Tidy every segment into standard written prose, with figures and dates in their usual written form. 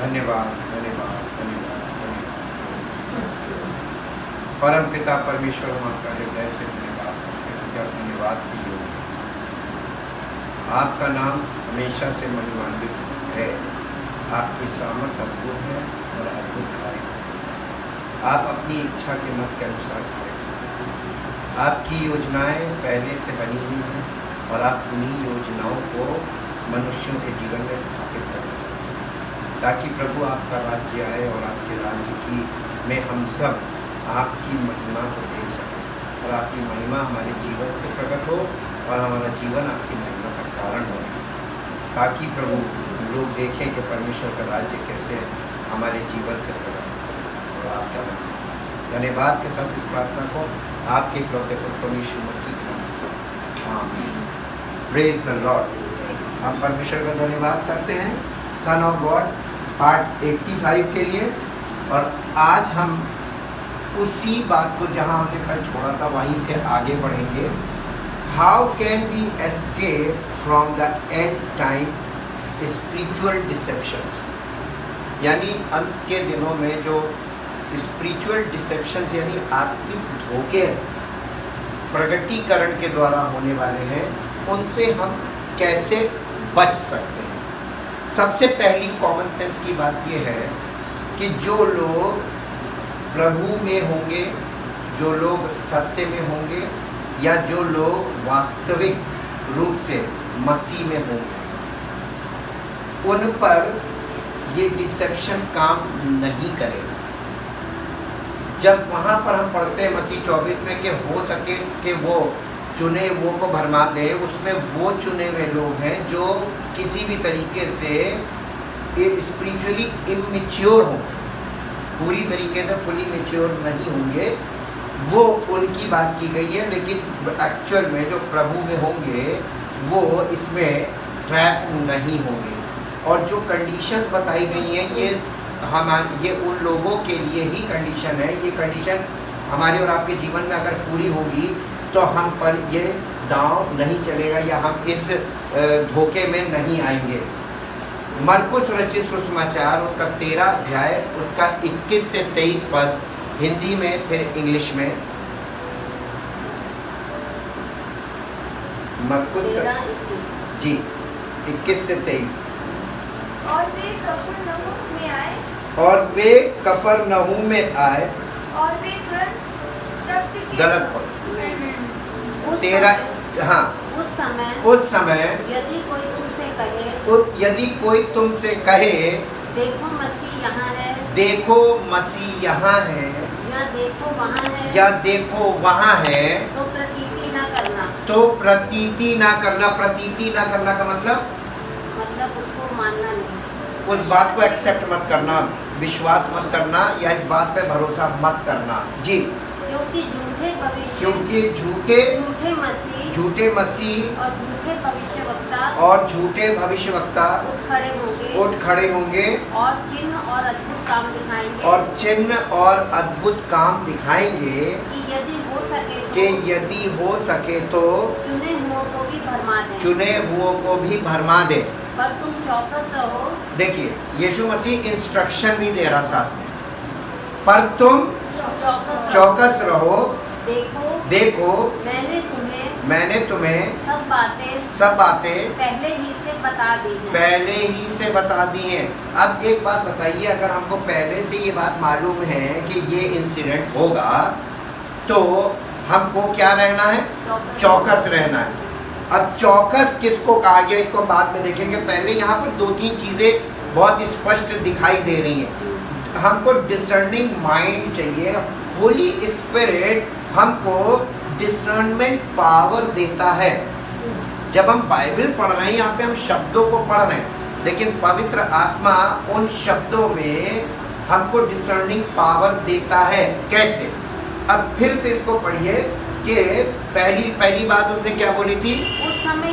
धन्यवाद धन्यवाद धन्यवाद धन्यवाद। परम पिता परमेश्वर, हम आपका हृदय से धन्यवाद करते हैं कि आप धन्यवाद की योग्य हैं। आपका नाम हमेशा से महिमान्वित है। आपकी सामर्थ अद्भुत है और अद्भुत कार्य है। आप अपनी इच्छा के मत के अनुसार कार्य करते हैं। आपकी योजनाएं पहले से बनी हुई हैं और आप उन्हीं योजनाओं को मनुष्यों के जीवन में स्थापित करना चाहते हैं, ताकि प्रभु आपका राज्य आए और आपके राज्य की में हम सब आपकी महिमा को देख सकें और आपकी महिमा हमारे जीवन से प्रकट हो और हमारा जीवन आपकी महिमा का कारण बने, ताकि प्रभु लोग देखें कि परमेश्वर का राज्य कैसे हमारे जीवन से प्रकट हो। और आपका नाम धन्यवाद के साथ इस प्रार्थना को आपके इकलौते पुत्र यीशु मसीह के नाम से आमीन। Praise the Lord. हम परमेश्वर का धन्यवाद करते हैं सन ऑफ गॉड पार्ट 85 के लिए। और आज हम उसी बात को जहां हमने कल छोड़ा था वहीं से आगे बढ़ेंगे। How can we escape from the end time spiritual deceptions, यानी अंत के दिनों में जो स्पिरिचुअल डिसेप्शंस यानी आत्मिक धोखे प्रगटीकरण के द्वारा होने वाले हैं, उनसे हम कैसे बच सकते हैं। सबसे पहली कॉमन सेंस की बात यह है कि जो लोग प्रभु में होंगे, जो लोग सत्य में होंगे, या जो लोग वास्तविक रूप से मसीह में होंगे, उन पर ये डिसेप्शन काम नहीं करेगा। जब वहाँ पर हम पढ़ते हैं मत्ती 24 में कि हो सके कि वो चुने हुओं को भरमा दे, उसमें वो चुने हुए लोग हैं जो किसी भी तरीके से स्पिरिचुअली इमेच्योर हों, पूरी तरीके से फुली मैच्योर नहीं होंगे, वो उनकी बात की गई है। लेकिन एक्चुअल में जो प्रभु में होंगे वो इसमें ट्रैप नहीं होंगे। और जो कंडीशंस बताई गई हैं ये उन लोगों के लिए ही कंडीशन है। ये कंडीशन हमारे और आपके जीवन में अगर पूरी होगी तो हम पर ये दांव नहीं चलेगा या हम इस धोखे में नहीं आएंगे। मरकुस रचित सुसमाचार उसका 13 अध्याय उसका 21 से 23 पद, हिंदी में फिर इंग्लिश में। मरकुस जी 21 से 23। और वे कफरनहूम में आए और वे कफरनहूम में आए और वे तुरंत शब्द के गलत पढ़ उस 13 हाँ उस समय यदि कोई तुमसे कहे यदि कोई तुमसे कहे देखो मसीह यहाँ है, देखो मसीह यहाँ है, या देखो वहाँ है, या देखो वहाँ है, तो प्रतीति ना करना। तो प्रतीति ना करना। प्रतीति ना करना का मतलब उसको मानना नहीं, उस बात को एक्सेप्ट मत करना, विश्वास मत करना या इस बात पे भरोसा मत करना जी। क्योंकि झूठे भविष्य क्योंकि झूठे मसीह और झूठे भविष्यवक्ता उठ खड़े होंगे और चिन्ह और अद्भुत काम दिखाएंगे, और चिन्ह और अद्भुत काम दिखाएंगे कि यदि हो सके तो चुने हुओं को भी भरमा दे। पर तुम चौकस रहो। देखिए यीशु मसीह इंस्ट्रक्शन भी दे रहा साथ में, पर तुम चौकस रहो। देखो मैंने तुम्हें सब बातें पहले ही से बता दी हैं। अब एक बात बताइए, अगर हमको पहले से ये बात मालूम है कि ये इंसिडेंट होगा तो हमको क्या रहना है? चौकस रहना है। अब चौकस किसको कहा गया इसको बाद में देखेंगे। पहले यहाँ पर 2-3 चीज़ें बहुत स्पष्ट दिखाई दे रही हैं। हमको डिसर्निंग माइंड चाहिए। होली स्पिरिट हमको डिसर्नमेंट पावर देता है। जब हम बाइबल पढ़ रहे हैं, यहाँ पे हम शब्दों को पढ़ रहे हैं, लेकिन पवित्र आत्मा उन शब्दों में हमको डिसर्निंग पावर देता है। कैसे? अब फिर से इसको पढ़िए कि पहली बात उसने क्या बोली थी? उस समय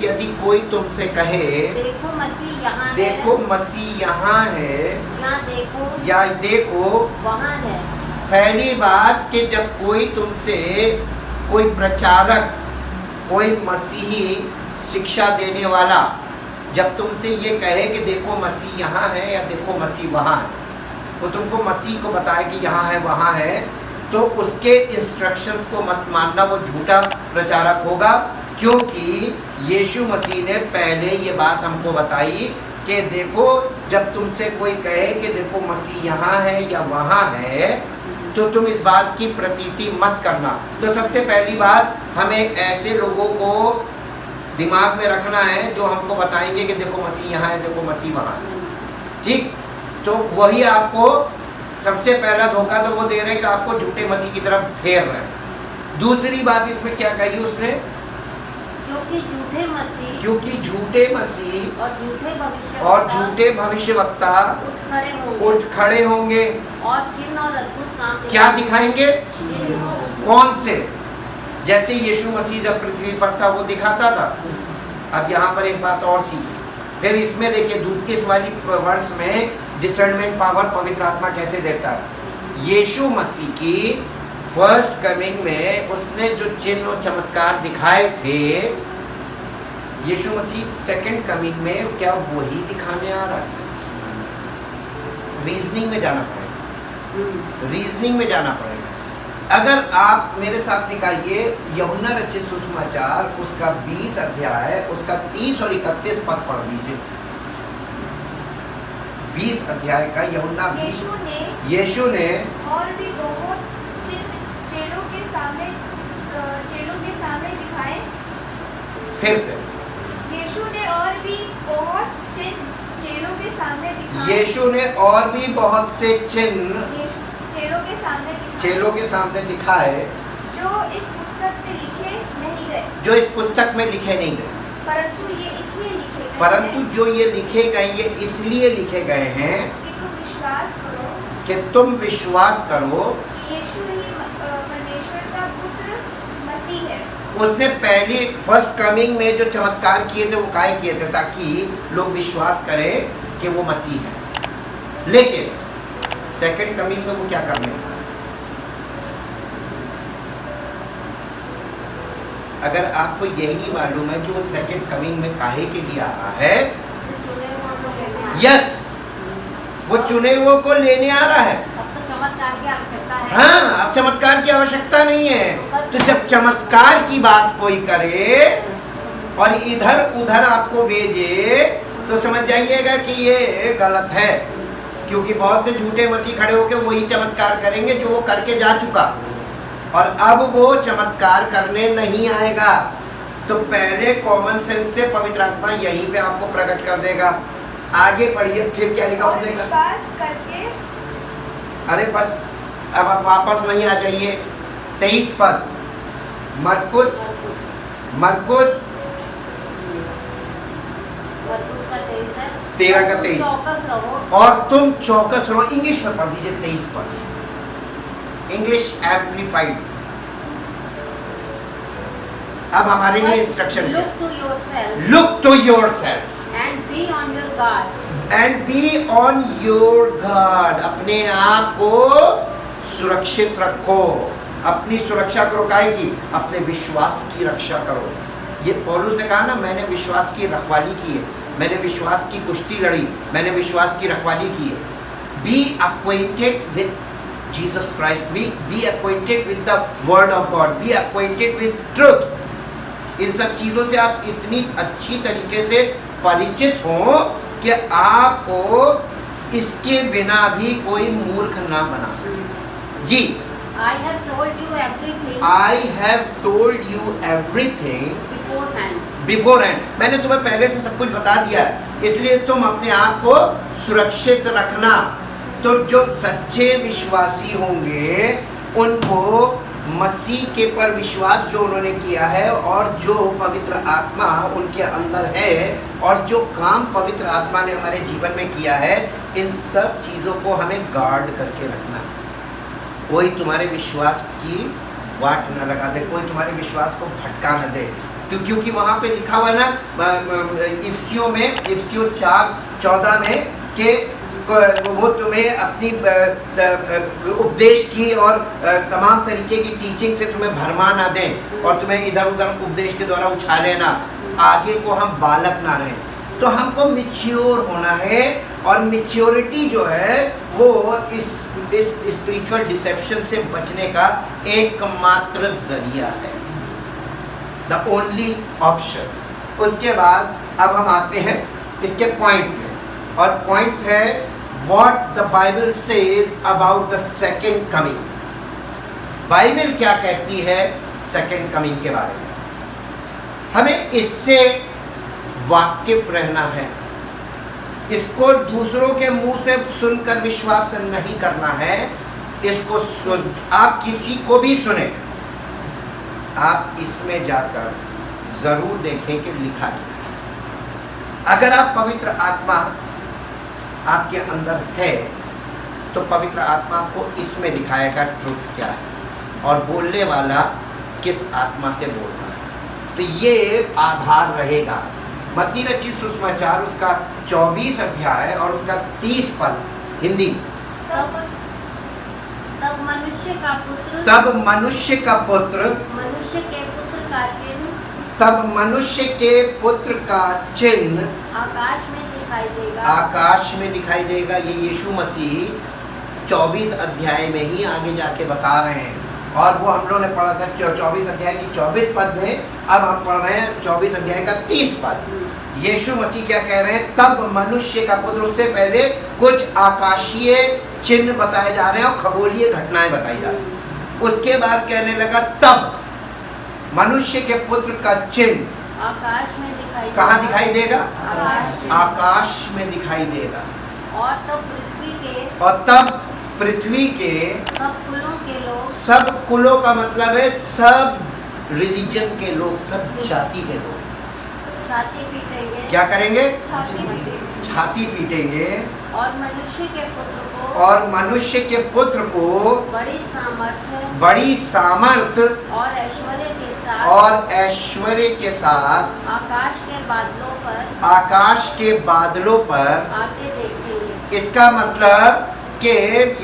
यदि कोई तुमसे कहे देखो मसीह यहाँ है, या देखो वहाँ है। पहली बात कि जब कोई तुमसे, कोई प्रचारक, कोई मसीही शिक्षा देने वाला जब तुमसे ये कहे कि देखो मसीह यहाँ है या देखो मसीह वहाँ है, वो तुमको मसीह को बताए कि यहाँ है वहाँ है, तो उसके इंस्ट्रक्शंस को मत मानना, वो झूठा प्रचारक होगा। क्योंकि यीशु मसीह ने पहले ये बात हमको बताई कि देखो जब तुमसे कोई कहे कि देखो मसीह यहाँ है या वहाँ है, तो तुम इस बात की प्रतीति मत करना। तो सबसे पहली बात, हमें ऐसे लोगों को दिमाग में रखना है जो हमको बताएंगे कि देखो मसीह यहाँ है, देखो मसीह वहाँ है, ठीक। तो वही आपको सबसे पहला धोखा तो वो दे रहे हैं कि आपको झूठे मसीह की तरफ फेर रहे हैं। दूसरी बात इसमें क्या कही उसने, क्योंकि झूठे मसीह और झूठे भविष्यवक्ता उठ खड़े होंगे और चिन्ह और अद्भुत काम क्या दिखाएंगे, कौन से, जैसे यीशु मसीह जब पृथ्वी पर था वो दिखाता था। अब यहाँ पर एक बात और सीखी, फिर इसमें देखिए इस वाली वर्ष में डिसर्नमेंट पावर पवित्र आत्मा कैसे देता है। यीशु मसीह की फर्स्ट कमिंग में उसने जो चिन्ह और चमत्कार दिखाए थे, यीशु मसीह सेकंड कमिंग में क्या वही दिखाने आ रहा है? रीजनिंग में जाना पड़ेगा, रीजनिंग में जाना पड़ेगा। अगर आप मेरे साथ निकालिए यूहन्ना रचित सुसमाचार उसका 20 अध्याय उसका 30 और 31 पद पढ़ लीजिए। 20 अध्याय का यूहन्ना 20। यीशु ने और भी बहुत चिन्ह चेलों के सामने दिखाए। फिर से यीशु ने और भी बहुत चिन्ह चेलों के सामने दिखाए। यीशु ने और भी बहुत से चिन्ह चेलों के सामने दिखाए जो इस पुस्तक में लिखे नहीं गए, जो इस पुस्तक में लिखे नहीं गए, परंतु ये इसलिए लिखे गए परंतु जो ये लिखे गए ये इसलिए लिखे गए हैं कि तुम विश्वास करो कि तुम विश्वास करो कि यीशु ही परमेश्वर का पुत्र मसीह है। उसने पहली फर्स्ट कमिंग में जो चमत्कार किए थे वो काहे किए थे, ताकि लोग विश्वास करें कि वो मसीह है। लेकिन सेकंड कमिंग में वो क्या करने वाला? अगर आपको यही मालूम है कि वो सेकंड कमिंग में काहे के लिए आ रहा है, यस, वो चुने हुए को लेने आ रहा है। अब तो चमत्कार की आवश्यकता है। हाँ, अब चमत्कार की आवश्यकता नहीं है। तो जब चमत्कार की बात कोई करे और इधर उधर आपको भेजे तो समझ जाइएगा कि ये गलत है, क्योंकि बहुत से झूठे मसीह खड़े होकर वही चमत्कार करेंगे जो वो करके जा चुका, और अब वो चमत्कार करने नहीं आएगा। तो पहले कॉमन सेंस से पवित्र आत्मा यहीं पे आपको प्रकट कर देगा। आगे पढ़िए, फिर क्या लिखा उसने? विश्वास करके, अरे बस अब आप वापस वहीं आ जाइए। 23 पद, मरकुस मरकुस का 13 का 23, चौकस रहो और तुम चौकस रहो। इंग्लिश में पढ़ दीजिए 23 पद, इंग्लिश एम्प्लीफाइड। अब हमारे लिए instruction, look to yourself and be on your guard. And be on your guard. अपने आप को सुरक्षित रखो, अपनी सुरक्षा करो। काहे की? अपने विश्वास की रक्षा करो। ये पौलुस ने कहा ना, मैंने विश्वास की रखवाली की है, मैंने विश्वास की कुश्ती लड़ी, मैंने विश्वास की रखवाली की है। Be acquainted with Jesus Christ, be acquainted with the word of God, be acquainted with truth। इन सब चीज़ों से आप इतनी अच्छी तरीके से परिचित हो कि आपको इसके बिना भी कोई मूर्ख ना बना सके। जी, I have told you everything I have told you everything beforehand। मैंने तुम्हें पहले से सब कुछ बता दिया है, इसलिए तुम अपने आप को सुरक्षित रखना। तो जो सच्चे विश्वासी होंगे उनको मसीह के पर विश्वास जो उन्होंने किया है, और जो पवित्र आत्मा उनके अंदर है, और जो काम पवित्र आत्मा ने हमारे जीवन में किया है, इन सब चीज़ों को हमें गार्ड करके रखना। कोई तुम्हारे विश्वास की वाट न लगा दे, कोई तुम्हारे विश्वास को भटका न दे। क्योंकि वहाँ पे लिखा हुआ ना इफ्सियों में, इफ्सियों 4:14 में कि वो तुम्हें अपनी उपदेश की और तमाम तरीके की टीचिंग से तुम्हें भरमा ना दें और तुम्हें इधर उधर उपदेश के द्वारा उछाले ना। आगे को हम बालक ना रहें। तो हमको मिच्योर होना है, और मिच्योरिटी जो है वो इस स्पिरिचुअल डिसेप्शन से बचने का एकमात्र जरिया है, द ओनली ऑप्शन। उसके बाद अब हम आते हैं इसके पॉइंट में, और पॉइंट्स है what the Bible says about the second coming. Bible क्या कहती है सेकेंड कमिंग के बारे में, हमें इससे वाकिफ रहना है। इसको दूसरों के मुंह से सुनकर विश्वास नहीं करना है। इसको आप किसी को भी सुने, आप इसमें जाकर जरूर देखें कि लिखा है। अगर आप पवित्र आत्मा आपके अंदर है तो पवित्र आत्मा को इसमें दिखाएगा ट्रुथ क्या है और बोलने वाला किस आत्मा से बोल रहा है। तो ये आधार रहेगा। मत्ती रचित सुसमाचार उसका 24 अध्याय और उसका 30 पद, हिंदी। तब मनुष्य का पुत्र तब मनुष्य का पुत्र मनुष्य के पुत्र का चिन्ह तब मनुष्य के पुत्र का चिन्ह आकाश में दिखाई देगा। आकाश में दिखाई देगा। ये यीशु मसीह 24 अध्याय में ही आगे जाके बता रहे हैं, और वो हम लोगों ने पढ़ा था 24 अध्याय की 24 पद में। अब हम पढ़ रहे हैं 24 अध्याय का 30 पद। यीशु मसीह क्या कह रहे हैं, तब मनुष्य का पुत्र। उससे पहले कुछ आकाशीय चिन्ह बताए जा रहे हैं और खगोलीय घटनाएं बताई जा रही हैं। उसके बाद कहने लगा तब मनुष्य के पुत्र का चिन्ह आकाश में दिखाई कहाँ दिखाई देगा? आकाश में। आकाश में दिखाई देगा। और तब पृथ्वी के सब कुलों के लोग, सब कुलों का मतलब है सब रिलीजन के लोग, सब जाति के लोग छाती पीटेंगे। क्या करेंगे? छाती पीटेंगे। छाती पीटेंगे। और मनुष्य के पुत्र को बड़ी सामर्थ और ऐश्वर्य के साथ आकाश के बादलों पर आके देखेंगे। इसका मतलब कि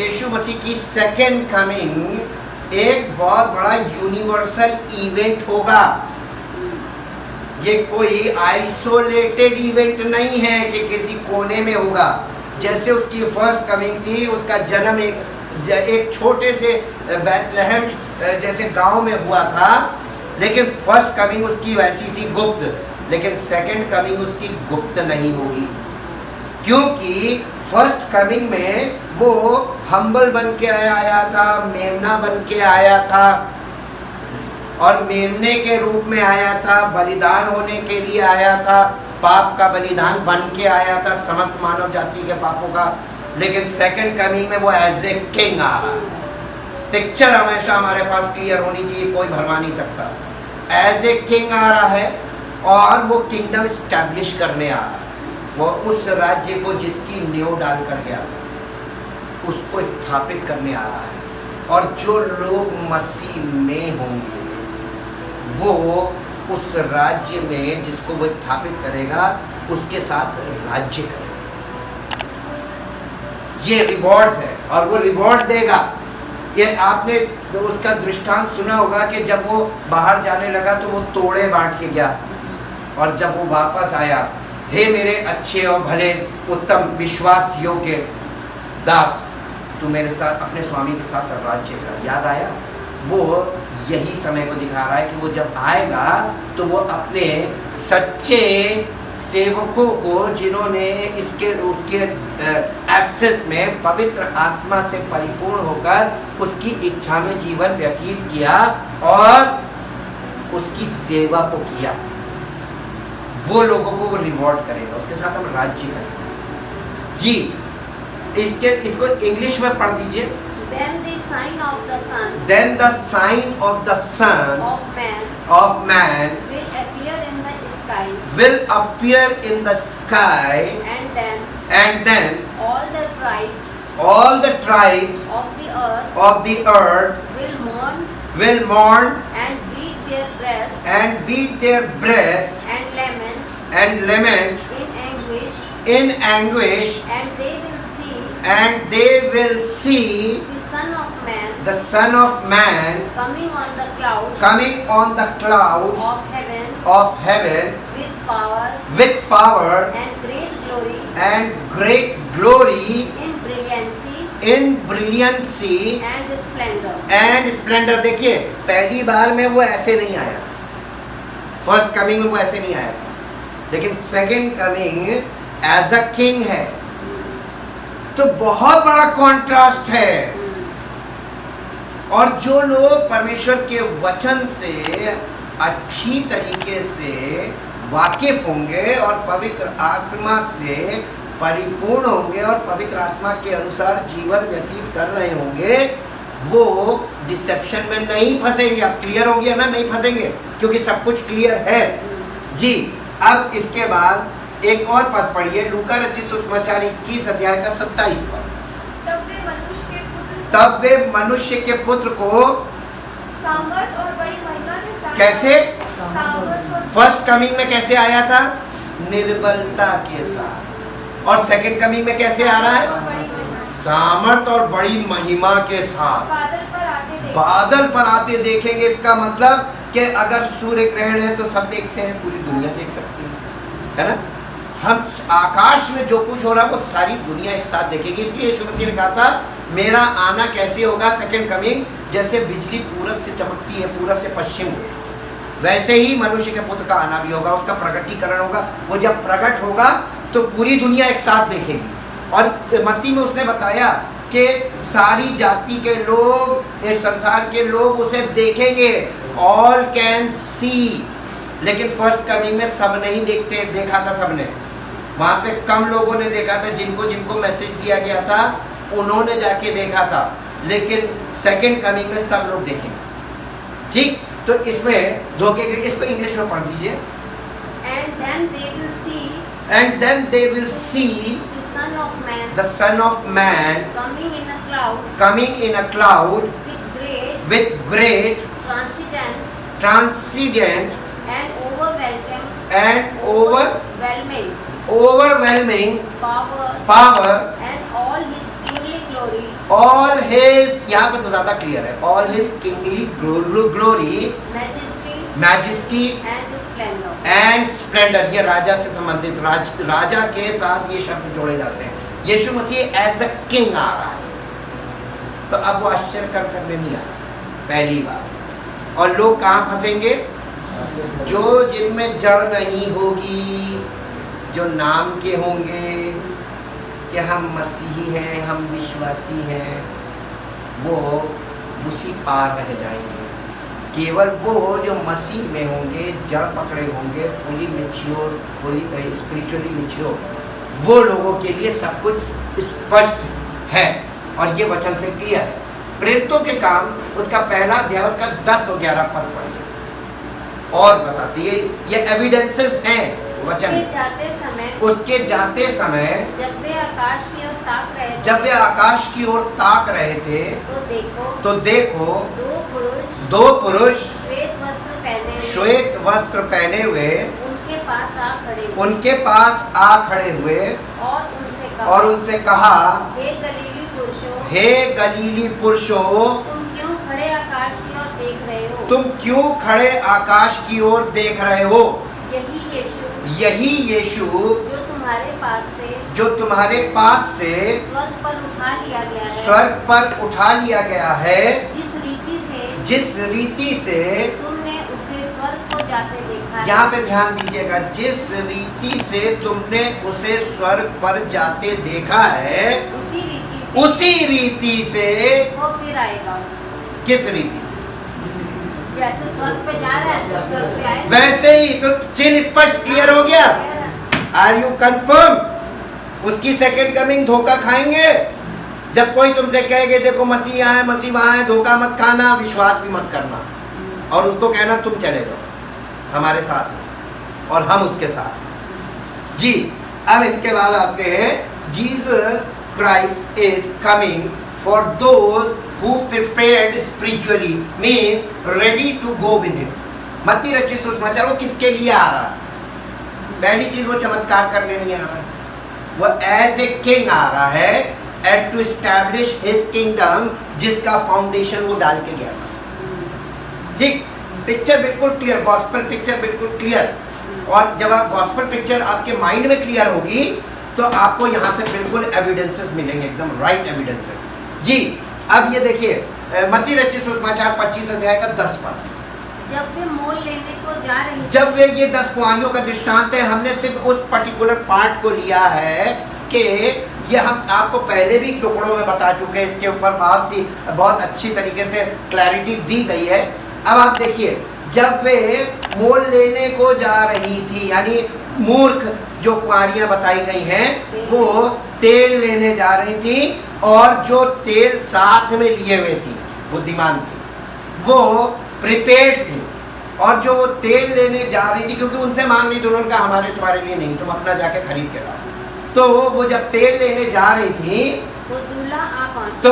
यीशु मसीह की सेकेंड कमिंग एक बहुत बड़ा यूनिवर्सल इवेंट होगा। ये कोई आइसोलेटेड इवेंट नहीं है कि किसी कोने में होगा। जैसे उसकी फर्स्ट कमिंग थी, उसका जन्म एक छोटे से बैतलहम जैसे गांव में हुआ था, लेकिन फर्स्ट कमिंग उसकी वैसी थी गुप्त। लेकिन सेकंड कमिंग उसकी गुप्त नहीं होगी, क्योंकि फर्स्ट कमिंग में वो हम्बल बन के आया था, मेमना बन के आया था, और मेमने के रूप में आया था, बलिदान होने के लिए आया था, पाप का बलिदान बन के आया था, समस्त मानव जाति के पापों का। लेकिन सेकंड कमिंग में वो एज ए किंग आ रहा है। पिक्चर हमेशा हमारे पास क्लियर होनी चाहिए, कोई भरमा नहीं सकता। एज ए किंग आ रहा है और वो किंगडम स्टैब्लिश करने आ रहा है। वो उस राज्य को जिसकी नींव डाल कर गया था उसको स्थापित करने आ रहा है। और जो लोग मसीह में होंगे वो उस राज्य में जिसको वो स्थापित करेगा उसके साथ राज्य करेगा। ये रिवॉर्ड्स है और वो रिवॉर्ड देगा। ये आपने उसका दृष्टांत सुना होगा कि जब वो बाहर जाने लगा तो वो तोड़े बांट के गया, और जब वो वापस आया, हे मेरे अच्छे और भले उत्तम विश्वास योग्य दास, तू मेरे साथ अपने स्वामी के साथ राज्य कर। याद आया? वो यही समय को दिखा रहा है कि वो जब आएगा तो वो अपने सच्चे सेवकों को, जिन्होंने उसके एब्सेंस में पवित्र आत्मा से परिपूर्ण होकर उसकी इच्छा में जीवन व्यतीत किया और उसकी सेवा को किया, वो लोगों को वो रिवॉर्ड करेगा, उसके साथ हम राज्य करेंगे। जी, इसको इंग्लिश में पढ़ दीजिए। Then the sign of the sun Then the sign of the Son of Man will appear in the sky, will appear in the sky, and then all the tribes of the earth will mourn and beat their breasts and lament in anguish, and they will see the Son of Man the Son of Man coming on the clouds coming on the clouds of heaven with power and great glory and great glory in brilliancy in brilliancy and splendor. and splendor. देखिए पहली बार में वो ऐसे नहीं आया, first coming में वो ऐसे नहीं आया था, लेकिन second coming as a king है, तो बहुत बड़ा कॉन्ट्रास्ट है। और जो लोग परमेश्वर के वचन से अच्छी तरीके से वाकिफ होंगे और पवित्र आत्मा से परिपूर्ण होंगे और पवित्र आत्मा के अनुसार जीवन व्यतीत कर रहे होंगे, वो डिसेप्शन में नहीं फंसेंगे। अब क्लियर हो गया ना, नहीं फंसेंगे क्योंकि सब कुछ क्लियर है जी। अब इसके बाद एक और पद पढ़िए, लूका रचित सुसमाचार 21 अध्याय का 27 पद। तब वे मनुष्य के पुत्र को सामर्थ और बड़ी महिमा के साथ कैसे, सामर्थ और फर्स्ट कमिंग में कैसे आया था, निर्बलता के साथ, और सेकंड कमिंग में कैसे आ रहा है, बड़ी महिमा सामर्थ और बड़ी महिमा के साथ। बादल पर आते देखेंगे। बादल पर आते देखेंगे, इसका मतलब कि अगर सूर्य ग्रहण है तो सब देखते हैं, पूरी दुनिया देख सकती है ना। हम आकाश में जो कुछ हो रहा है वो सारी दुनिया एक साथ देखेगी। इसलिए यीशु मसीह ने कहा था मेरा आना कैसे होगा, सेकंड कमिंग, जैसे बिजली पूरब से चमकती है पूरब से पश्चिम, वैसे ही मनुष्य के पुत्र का आना भी होगा, उसका प्रकटीकरण होगा। वो जब प्रकट होगा तो पूरी दुनिया एक साथ देखेगी। और मत्ती में उसने बताया कि सारी जाति के लोग, इस संसार के लोग उसे देखेंगे, ऑल कैन सी। लेकिन फर्स्ट कमिंग में सब नहीं देखते, देखा था सबने, वहाँ पे कम लोगों ने देखा था, जिनको जिनको मैसेज दिया गया था उन्होंने जाके देखा था। लेकिन सेकंड कमिंग में सब लोग देखेंगे, ठीक। तो इसमें धोखे के, इसको इंग्लिश में पढ़ दीजिए। And then they will see And then they will see the Son of Man the Son of Man coming in a cloud coming in a cloud with great transcendent and and overwhelming power power, and all his kingly glory, all his, यहाँ पे तो ज़्यादा clear है, all his kingly glory, majesty and splendor. And Splendor. ये राजा से संबंधित, राजा के साथ ये शब्द जोड़े जाते हैं। यीशु मसीह एज अ किंग आ रहा है, तो अब वो आश्चर्य करने नहीं आ रहा पहली बार। और लोग कहाँ फंसेंगे, जो जिनमें जड़ नहीं होगी, जो नाम के होंगे कि हम मसीही हैं, हम विश्वासी हैं, वो उसी पार रह जाएंगे। केवल वो जो मसीह में होंगे, जड़ पकड़े होंगे, fully mature, fully spiritually mature, वो लोगों के लिए सब कुछ स्पष्ट है और ये वचन से क्लियर है। प्रेरितों के काम उसका पहला अध्याय उसका 10 और 11 पद पढ़िए और बताती है, ये एविडेंसेस हैं वचन। उसके जाते समय जब वे आकाश की ओर ताक रहे थे, जब वे आकाश की ओर ताक रहे थे, तो देखो दो पुरुष श्वेत वस्त्र पहने हुए उनके पास आ खड़े हुए और उनसे कहा, हे गलीली पुरुषों, तुम क्यों खड़े आकाश की ओर देख रहे हो? तुम क्यों खड़े आकाश की ओर देख रहे हो? यही यीशु जो तुम्हारे पास से स्वर्ग पर उठा लिया गया है, जिस रीति से तुमने उसे स्वर्ग को जाते देखा है। यहाँ पे ध्यान दीजिएगा, जिस रीति से तुमने उसे स्वर्ग पर जाते देखा है, उसी रीति से वो फिर आएगा। किस रीति से? जैसे स्वर्ग पे जा रहा है, स्वर्ग से आएगा। वैसे ही। तो चिन्ह स्पष्ट क्लियर हो गया। Are you confirm? उसकी सेकंड कमिंग धोखा खाएंगे। जब कोई तुमसे कहेगा देखो मसीह यहाँ है, मसीह वहाँ है, धोखा मत खाना, विश्वास भी मत करना, और उसको कहना तुम चले जाओ हमारे साथ और हम उसके साथ जी। अब इसके बाद आते हैं, Jesus Christ is coming for those who prepared spiritually, means ready to go with him। मत्ती रचित सुसमाचार वो किसके लिए आ रहा है? पहली चीज वो चमत्कार करने नहीं आ रहा है, वो एज ए किंग आ रहा है and to establish his kingdom, जिसका फाउंडेशन वो डाल के गया था। ठीक, पिक्चर बिल्कुल क्लियर, गॉस्पेल पिक्चर बिल्कुल क्लियर। और जब आप गॉस्पेल पिक्चर आपके माइंड में क्लियर होगी तो आपको यहाँ से बिल्कुल एविडेंसेस मिलेंगे, एकदम राइट एविडेंसेस। जी, अब ये देखिए मत्ती रचित सुसमाचार 25 अध्याय का 10 पद। जब वे मोल लेने को जा रही जब वे, ये 10 कुआरियों का दृष्टांत है, हमने सिर्फ उस पर्टिकुलर पार्ट को लिया है कि ये हम आपको पहले भी टुकड़ों में बता चुके हैं, इसके ऊपर बहुत अच्छी तरीके से क्लैरिटी दी गई है। अब आप देखिए, जब वे मोल लेने को जा रही थी, यानी मूर्ख जो कुआरियां बताई गई हैं वो तेल लेने जा रही थी, और जो तेल साथ में लिए हुए थी बुद्धिमान थी, वो प्रिपेयर्ड थी, और जो वो तेल लेने जा रही थी, क्योंकि उनसे मांग रही थी, उन्होंने कहा हमारे तुम्हारे लिए नहीं, तुम अपना जाके खरीद के लाओ। तो वो जब तेल लेने जा रही थी तो दूल्हा आ पहुंचा, तो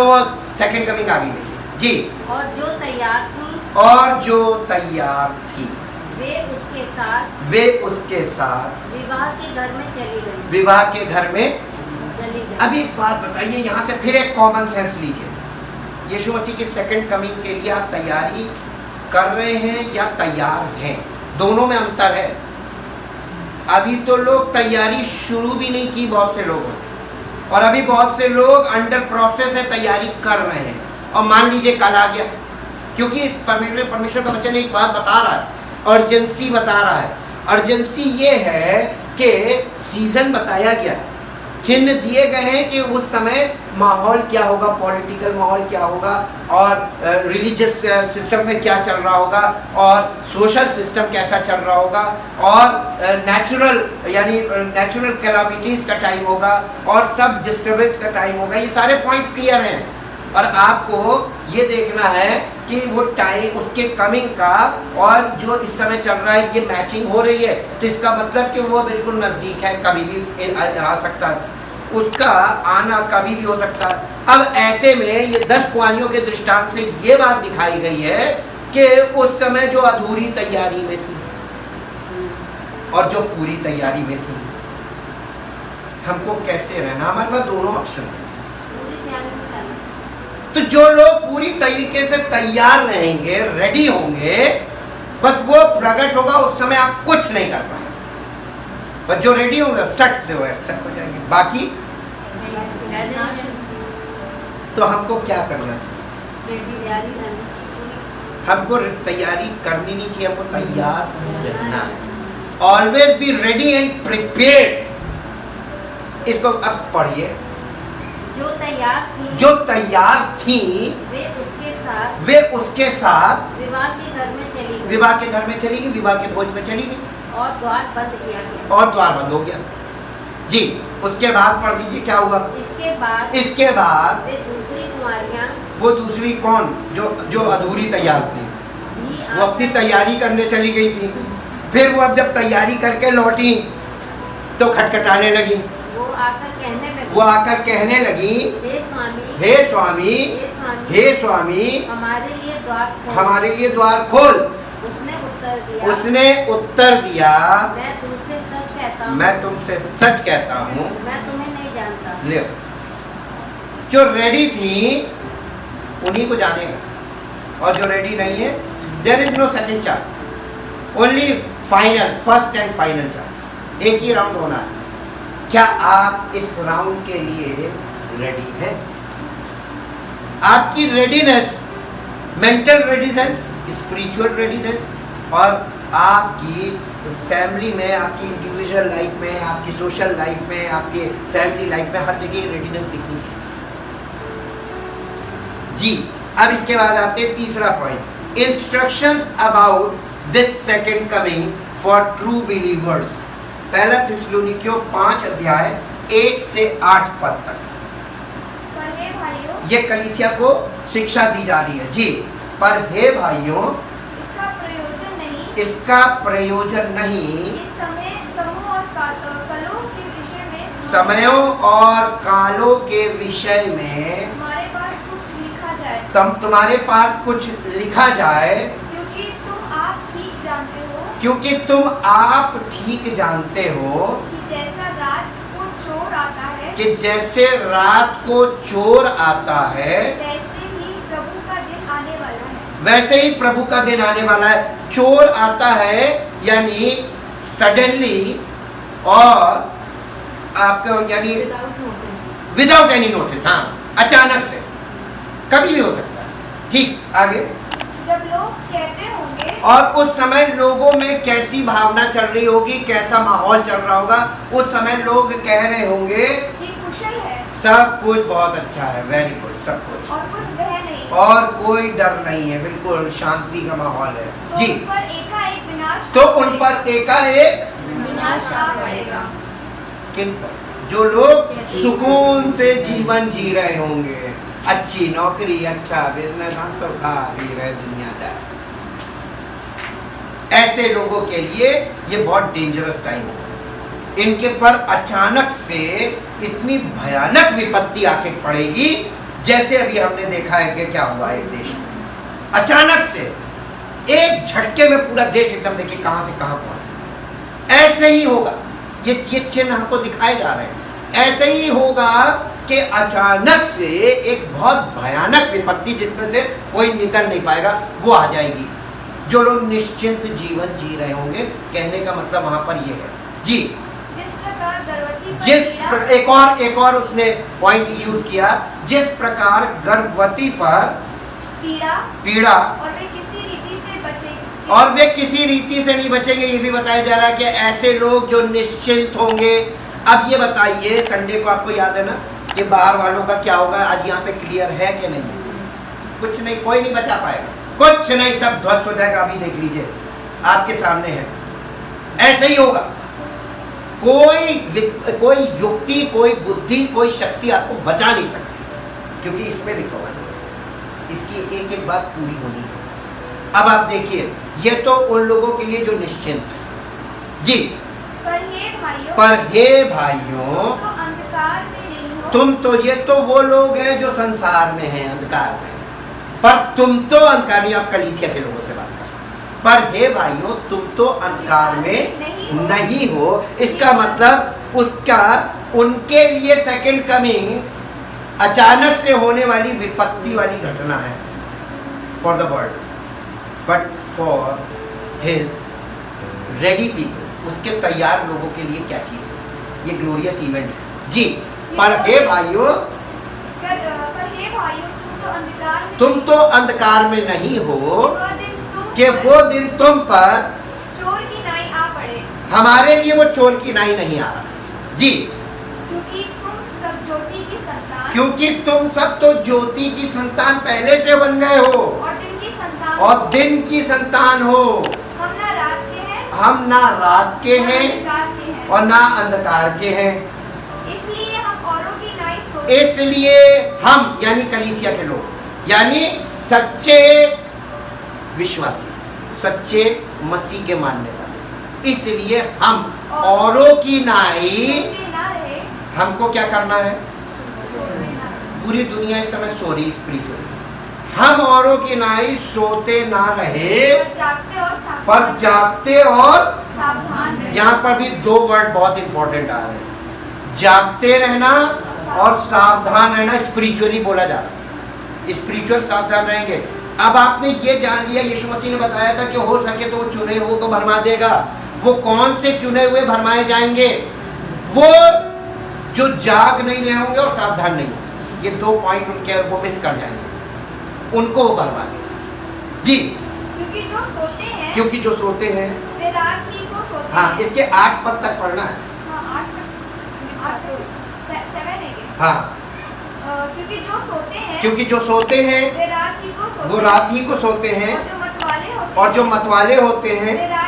सेकंड कमिंग आ गई, देखिए जी। और जो तैयार थी वे उसके साथ विवाह के घर में चली गई। अब एक बात बताइए, यहाँ से फिर एक कॉमन सेंस लीजिए। यीशु मसीह की सेकंड कमिंग के लिए आप तैयारी कर रहे हैं या तैयार हैं? दोनों में अंतर है। अभी तो लोग तैयारी शुरू भी नहीं की, बहुत से लोगों ने, और अभी बहुत से लोग अंडर प्रोसेस है, तैयारी कर रहे हैं, और मान लीजिए कल आ गया, क्योंकि इस परमेश्वर का वचन एक बात बता रहा है, अर्जेंसी बता रहा है। अर्जेंसी ये है कि सीजन बताया गया, चिन्ह दिए गए हैं कि उस समय माहौल क्या होगा, पॉलिटिकल माहौल क्या होगा, और रिलीजियस सिस्टम में क्या चल रहा होगा, और सोशल सिस्टम कैसा चल रहा होगा, और नेचुरल कैलामिटीज़ का टाइम होगा, और सब डिस्टर्बेंस का टाइम होगा। ये सारे पॉइंट्स क्लियर हैं, और आपको ये देखना है कि वो टाइम उसके कमिंग का और जो इस समय चल रहा है ये मैचिंग हो रही है, तो इसका मतलब कि वो बिल्कुल नज़दीक है, कभी भी आ सकता है, उसका आना कभी भी हो सकता है। अब ऐसे में ये 10 कुआरियों के दृष्टांत से ये बात दिखाई गई है कि उस समय जो अधूरी तैयारी में थी और जो पूरी तैयारी में थी, हमको कैसे रहना? हमारे पास दोनों ऑप्शन हैं। तो जो लोग पूरी तरीके से तैयार रहेंगे, रेडी होंगे, बस वो प्रकट होगा, उस समय आप कुछ नहीं कर पाएंगे। बस जो रेडी होंगे सट से वो एक्सेप्ट हो जाएंगे। बाकी तो हमको क्या करना चाहिए? हमको तैयारी करनी नहीं चाहिए, हमको तैयार रहना है। Always be ready and prepared. इसको अब पढ़िए। जो तैयार थी वे उसके साथ विवाह के घर में चली गई, विवाह के भोज में चली गई, और द्वार बंद हो गया। जी, उसके बाद पढ़ दीजिए क्या हुआ। इसके बाद वो दूसरी कौन, जो अधूरी तैयार थी, वो अपनी तैयारी करने चली गई थी। फिर वो अब जब तैयारी करके लौटी तो खटखटाने लगी। वो आकर कहने लगी, हे स्वामी, हमारे लिए द्वार खोल। उसने उत्तर दिया, मैं तुमसे सच कहता हूँ, मैं तुम्हें नहीं जानता। ले, जो रेडी थी उन्हीं को जानेगा, और जो रेडी नहीं है, there is no second chance, only final, first and final chance. एक ही राउंड होना है। क्या आप इस राउंड के लिए रेडी हैं? आपकी readiness, mental readiness, spiritual readiness, और आपकी फैमिली में, आपकी इंडिविजुअल लाइफ में, आपकी सोशल लाइफ में, आपकी फैमिली लाइफ में, हर जगह रेडीनेस दिखनी चाहिए। जी, अब इसके बाद आते हैं तीसरा point, instructions about this second coming for true believers. पहला थिस्सलुनीकियों 5 अध्याय 1 से 8 पद तक। ये कलीसिया को शिक्षा दी जा रही है। जी, पर हे भाइयों, इसका प्रयोजन नहीं समयों और कालों के विषय में तुम्हारे पास कुछ लिखा जाए, क्योंकि तुम आप ठीक जानते हो कि जैसा रात को चोर आता है, कि जैसे रात को चोर आता है वैसे ही प्रभु का दिन आने वाला है। वैसे ही प्रभु का दिन आने वाला है। चोर आता है यानी सडनली और आपको यानी विदाउट एनी नोटिस, हाँ, अचानक से, कभी भी हो सकता है। ठीक, आगे। जब लोग कहते होंगे, और उस समय लोगों में कैसी भावना चल रही होगी, कैसा माहौल चल रहा होगा। उस समय लोग कह रहे होंगे कि कुशल है सब कुछ बहुत अच्छा है, वेरी गुड, सब कुछ, और कुछ भय नहीं, और कोई डर नहीं है, बिल्कुल शांति का माहौल है। तो जी, उन पर एकाएक विनाश तो उन पर एकाएक विनाश आ पड़ेगा। किन पर? जो लोग सुकून से जीवन जी रहे होंगे, अच्छी नौकरी, अच्छा बिजनेस, हम तो खा भी रहे दुनियादार, ऐसे लोगों के लिए ये बहुत डेंजरस टाइम होगा। इनके पर अचानक से इतनी भयानक विपत्ति आके पड़ेगी, जैसे अभी हमने देखा है कि क्या हुआ एक देश में। अचानक से एक झटके में पूरा देश एकदम देखिए कहां से कहां पहुंच। ऐसे ही होगा, ये चिन्ह हमको दिखाए जा रहे हैं। ऐसे ही होगा कि अचानक से एक बहुत भयानक विपत्ति जिसमें से कोई निकल नहीं पाएगा, वो आ जाएगी। जो लोग निश्चिंत जीवन जी रहे होंगे, कहने का मतलब वहां पर ये है। जी, जिस प्रकार गर्भवती पर एक और उसने पॉइंट यूज किया, जिस प्रकार गर्भवती पर पीड़ा और वे किसी रीति से बचेंगे, और वे किसी रीति से नहीं बचेंगे, ये भी बताया जा रहा है कि ऐसे लोग जो निश्चिंत होंगे। अब ये बताइए, संडे को आपको याद है ना कि बाहर वालों का क्या होगा? आज यहाँ पे क्लियर है कि नहीं? कुछ नहीं, कोई नहीं बचा पाएगा, कुछ नहीं, सब ध्वस्त हो जाएगा। अभी देख लीजिए, आपके सामने है, ऐसे ही होगा। कोई युक्ति, कोई बुद्धि, कोई शक्ति आपको बचा नहीं सकती, क्योंकि इसमें लिखा हुआ है, इसकी एक एक बात पूरी होनी है। अब आप देखिए, ये तो उन लोगों के लिए जो निश्चिंत है। जी, पर हे भाइयों, तो अंधकार में नहीं हो, तुम तो, ये तो वो लोग हैं जो संसार में हैं, अंधकार में, पर तुम तो अंधकार नहीं। आप कलीसिया के लोगों से बात कर, पर हे भाइयों, तुम तो अंधकार में नहीं हो। इसका मतलब उसका, उनके लिए सेकंड कमिंग अचानक से होने वाली विपत्ति वाली घटना है for the world, but for his ready people, उसके तैयार लोगों के लिए क्या चीज है? ये ग्लोरियस इवेंट है। जी, पर हे भाइयों, तुम तो अंधकार में नहीं हो कि वो दिन तुम पर चोर की नाई आ पड़े। हमारे लिए वो चोर की नाई नहीं आ रहा। जी, क्योंकि तुम सब ज्योति की संतान, क्योंकि तुम सब तो ज्योति की संतान पहले से बन गए हो, और दिन की संतान, और दिन की संतान हो। हम ना रात के हैं, हम ना रात के हैं अंधकार के हैं, और ना अंधकार के हैं। इसलिए हम औरों की नाई सोते, इसलिए हम, यानी कलीसिया के लोग, यानी सच्चे विश्वासी, सच्चे मसीह के मानने वाले, इसलिए हम औरों की नाई, सोते ना रहे, हमको क्या करना है? सोते ना रहे। पूरी दुनिया इस समय सो रही स्पिरिचुअली, हम औरों की नाई सोते ना रहे, पर जागते और सावधान रहे। यहाँ पर भी दो वर्ड बहुत इंपॉर्टेंट आ रहे हैं, जागते रहना और सावधान रहना। स्पिरिचुअली बोला जा रहा है, स्पिरिचुअल सावधान रहेंगे। अब आपने ये जान लिया, यीशु मसीह ने बताया था कि हो सके तो वो चुने हुए को भरमा देगा। वो कौन से चुने हुए भरमाए जाएंगे? वो जो जाग नहीं रहे होंगे और सावधान नहीं होंगे। ये दो पॉइंट उनके वो मिस कर जाएंगे, उनको वो भरमा देगा। जी, क्योंकि जो सोते हैं वे रात ही को सोते हाँ, हैं। इसके 8 पद तक पढ़ना है। हाँ, 7 है ये। हाँ, क्योंकि जो सोते हैं, क्योंकि जो सोते हैं वे रात ही को सोते वो रात ही को सोते हैं, और जो मतवाले होते हैं वे रात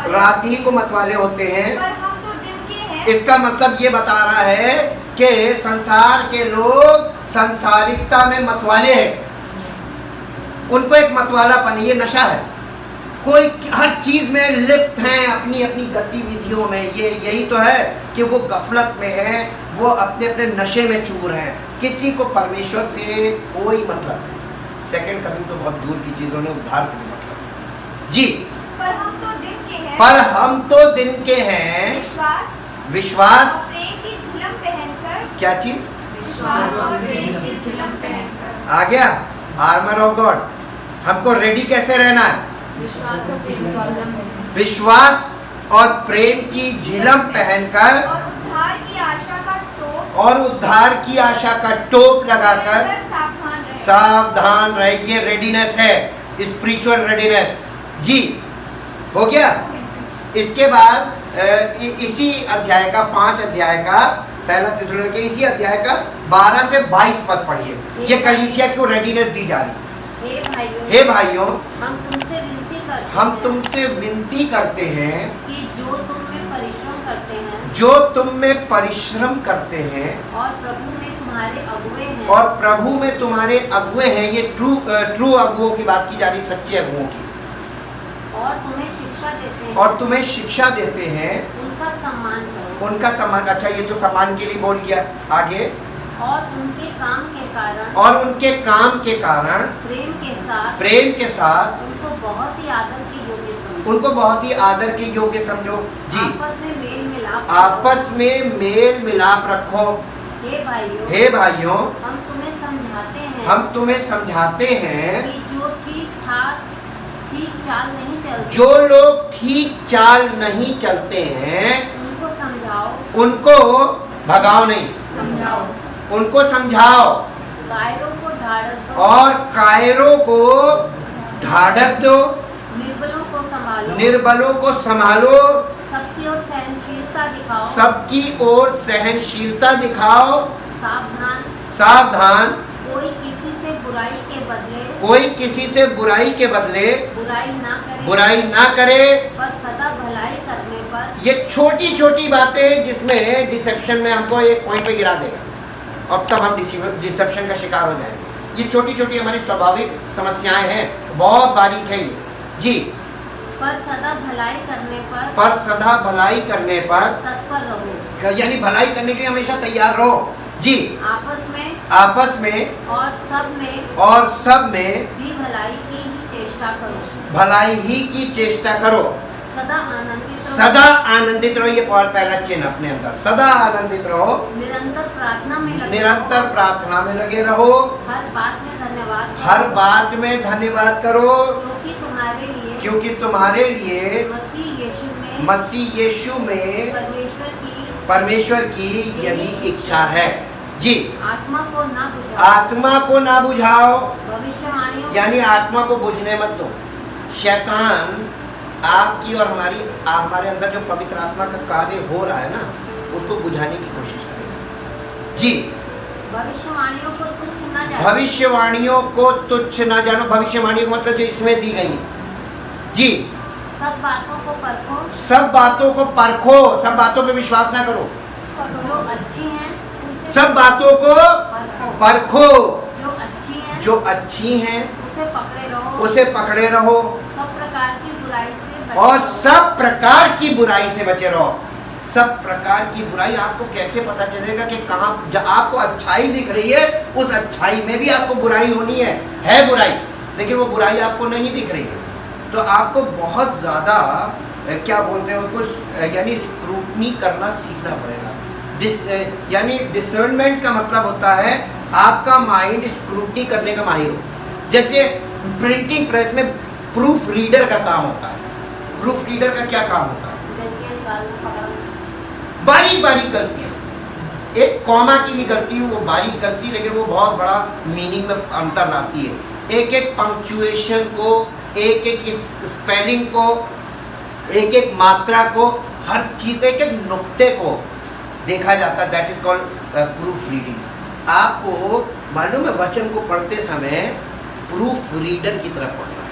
रात ही को मतवाले होते हैं। पर हम तो दिन के हैं। इसका मतलब ये बता रहा है कि संसार के लोग संसारिकता में मतवाले हैं, उनको एक मतवालापन, ये नशा है। कोई हर चीज में लिप्त हैं, अपनी अपनी गतिविधियों में। ये यही तो है कि वो गफलत में है, वो अपने अपने नशे में चूर हैं। किसी को परमेश्वर से कोई मतलब नहीं। सेकंड कमिंग तो बहुत दूर की चीजों ने, उद्धार से भी मतलब। जी, पर हम तो दिन के हैं। पर हम तो दिन के हैं। विश्वास विश्वास और प्रेम की झिलम पहनकर क्या चीज विश्वास और प्रेम की झिलम पहनकर। आ गया? Armour of God. हमको रेडी कैसे रहना है? विश्वास और प्रेम की झिलम पहनकर। विश्वास और प्रेम की झिलम पहनकर और उद्धार की आशा का टोप और उद्धार की आशा का टोप लगाकर सावधान रहें। सावधान रहिए। रेडीनेस है, स्पिरिचुअल रेडीनेस। जी, हो गया? इसके बाद इसी अध्याय का 5 अध्याय का पहला थिस्सलुनीके इसी अध्याय का 12 से 22 पद पढ़िए। ये कलीसिया को रेडीनेस दी जा रही। हे भाइयों, हम तुमसे विनती करते हैं कि जो तुम में परिश्रम करते हैं जो तुम में परिश्रम करते हैं और प्रभु में तुम्हारे अगुए हैं और प्रभु में तुम्हारे अगुए हैं। ये ट्रू अगुओं की बात की जा रही, सच्चे अगुओं की। और तुम्हें शिक्षा देते हैं और तुम्हें शिक्षा देते हैं, उनका सम्मान करो। उनका सम्मान। अच्छा, ये तो सम्मान के लिए बोल गया। आगे, और उनके काम के कारण और उनके काम के कारण प्रेम के साथ उनको बहुत ही आदर के योग्य समझो। उनको बहुत ही आदर के योग्य समझो। जी, आपस में मेल मिलाप रखो। हे भाइयों, हम तुम्हें समझाते हैं कि जो ठीक चाल नहीं चलते, जो लोग ठीक चाल नहीं चलते हैं उनको समझाओ, उनको भगाओ नहीं, समझाओ, उनको समझाओ। कायरों को ढाढ़स दो और कायरों को ढाढ़स दो, निर्बलों को संभालो, सबकी ओर सहनशीलता दिखाओ, सबकी ओर सहनशीलता दिखाओ। सावधान, कोई किसी से बुराई के बदले बुराई ना करे, पर सदा भलाई करने पर। ये छोटी छोटी बातें जिसमें डिसेप्शन में हमको एक पॉइंट पे गिरा देगा और तब हम डिसेप्शन का शिकार हो जाएंगे। ये छोटी छोटी हमारी स्वाभाविक समस्याएं हैं, बहुत बारीक है ये। जी, पर सदा भलाई करने पर तत्पर रहो, यानी भलाई करने के लिए हमेशा तैयार रहो। जी, आपस में और सब में भी भलाई की ही चेष्टा करो, भलाई ही की चेष्टा करो। सदा आनंदित रहो। ये पहला चिन्ह अपने अंदर, सदा आनंदित रहो, निरंतर प्रार्थना में लगे रहो, हर बात में धन्यवाद करो, क्योंकि तुम्हारे लिए मसीह यीशु में परमेश्वर की यही इच्छा है। जी, आत्मा को ना बुझाओ, यानी आत्मा को बुझने मत दो। शैतान आपकी और हमारे अंदर जो पवित्र आत्मा का कार्य हो रहा है ना, उसको बुझाने की कोशिश करेगा। जी, भविष्यवाणियों को तुच्छ न जानो, भविष्यवाणियों का मतलब जो इसमें दी गई। जी, सब बातों को परखो, सब बातों पे विश्वास ना करो। जो अच्छी हैं सब बातों को परखो, जो अच्छी हैं उसे पकड़े रहो सब प्रकार की बुराई से और सब प्रकार की बुराई से बचे रहो। सब प्रकार की बुराई आपको कैसे पता चलेगा कि कहाँ आपको अच्छाई दिख रही है, उस अच्छाई में भी आपको बुराई होनी है बुराई, लेकिन वो बुराई आपको नहीं दिख रही है। तो आपको बहुत ज़्यादा क्या बोलते हैं उसको, यानी स्क्रूटनी करना सीखना पड़ेगा। यानी डिसर्नमेंट का मतलब होता है आपका माइंड स्क्रूटनी करने का माहिर हो। जैसे प्रिंटिंग प्रेस में प्रूफ रीडर का काम होता है। प्रूफ रीडर का क्या काम होता है? बारीक बारीक गलतियाँ, एक कॉमा की भी गलती वो बारीक गलती, लेकिन वो बहुत बड़ा मीनिंग में अंतर लाती है। एक एक पंक्चुएशन को, एक एक स्पेलिंग को, एक एक मात्रा को, हर चीज़, एक एक नुक्ते को देखा जाता है। That is called proof reading. आपको मालूम है, वचन को पढ़ते समय प्रूफ रीडर की तरह पढ़ना है।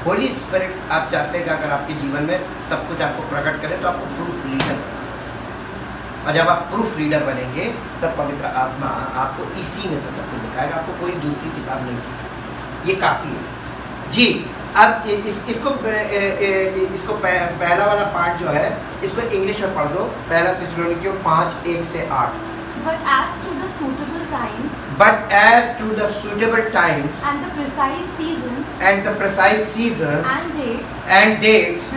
होली स्पिरिट आप चाहते हैं कि अगर आपके जीवन में सब कुछ आपको प्रकट करे तो आपको प्रूफ रीडर बनना है। और जब आप प्रूफ रीडर बनेंगे तब पवित्र आत्मा आपको इसी में से सब कुछ दिखाएगा। आपको कोई दूसरी किताब नहीं चाहिए, ये काफ़ी है। जी, अब इसको पहला वाला पार्ट जो है इसको इंग्लिश में पढ़ दो। पहला थिस्सलुनीके 5:1-8। But as to the suitable times and the precise seasons and dates,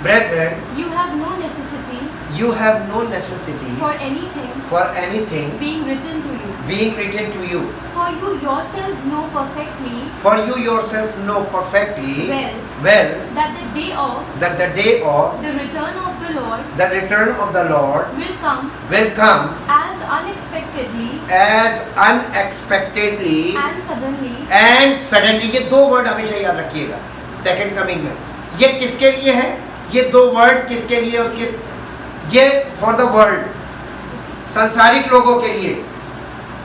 brethren, you have no necessity You have no necessity for anything being written to you. For you yourselves know perfectly For you yourselves know perfectly well that the day of the day of the return of the Lord the return of the Lord will come as unexpectedly and suddenly. ये दो word हमेशा याद रखिएगा second coming में। ये किसके लिए है? ये दो वर्ड किसके लिए? उसके ये फॉर द वर्ल्ड, सांसारिक लोगों के लिए,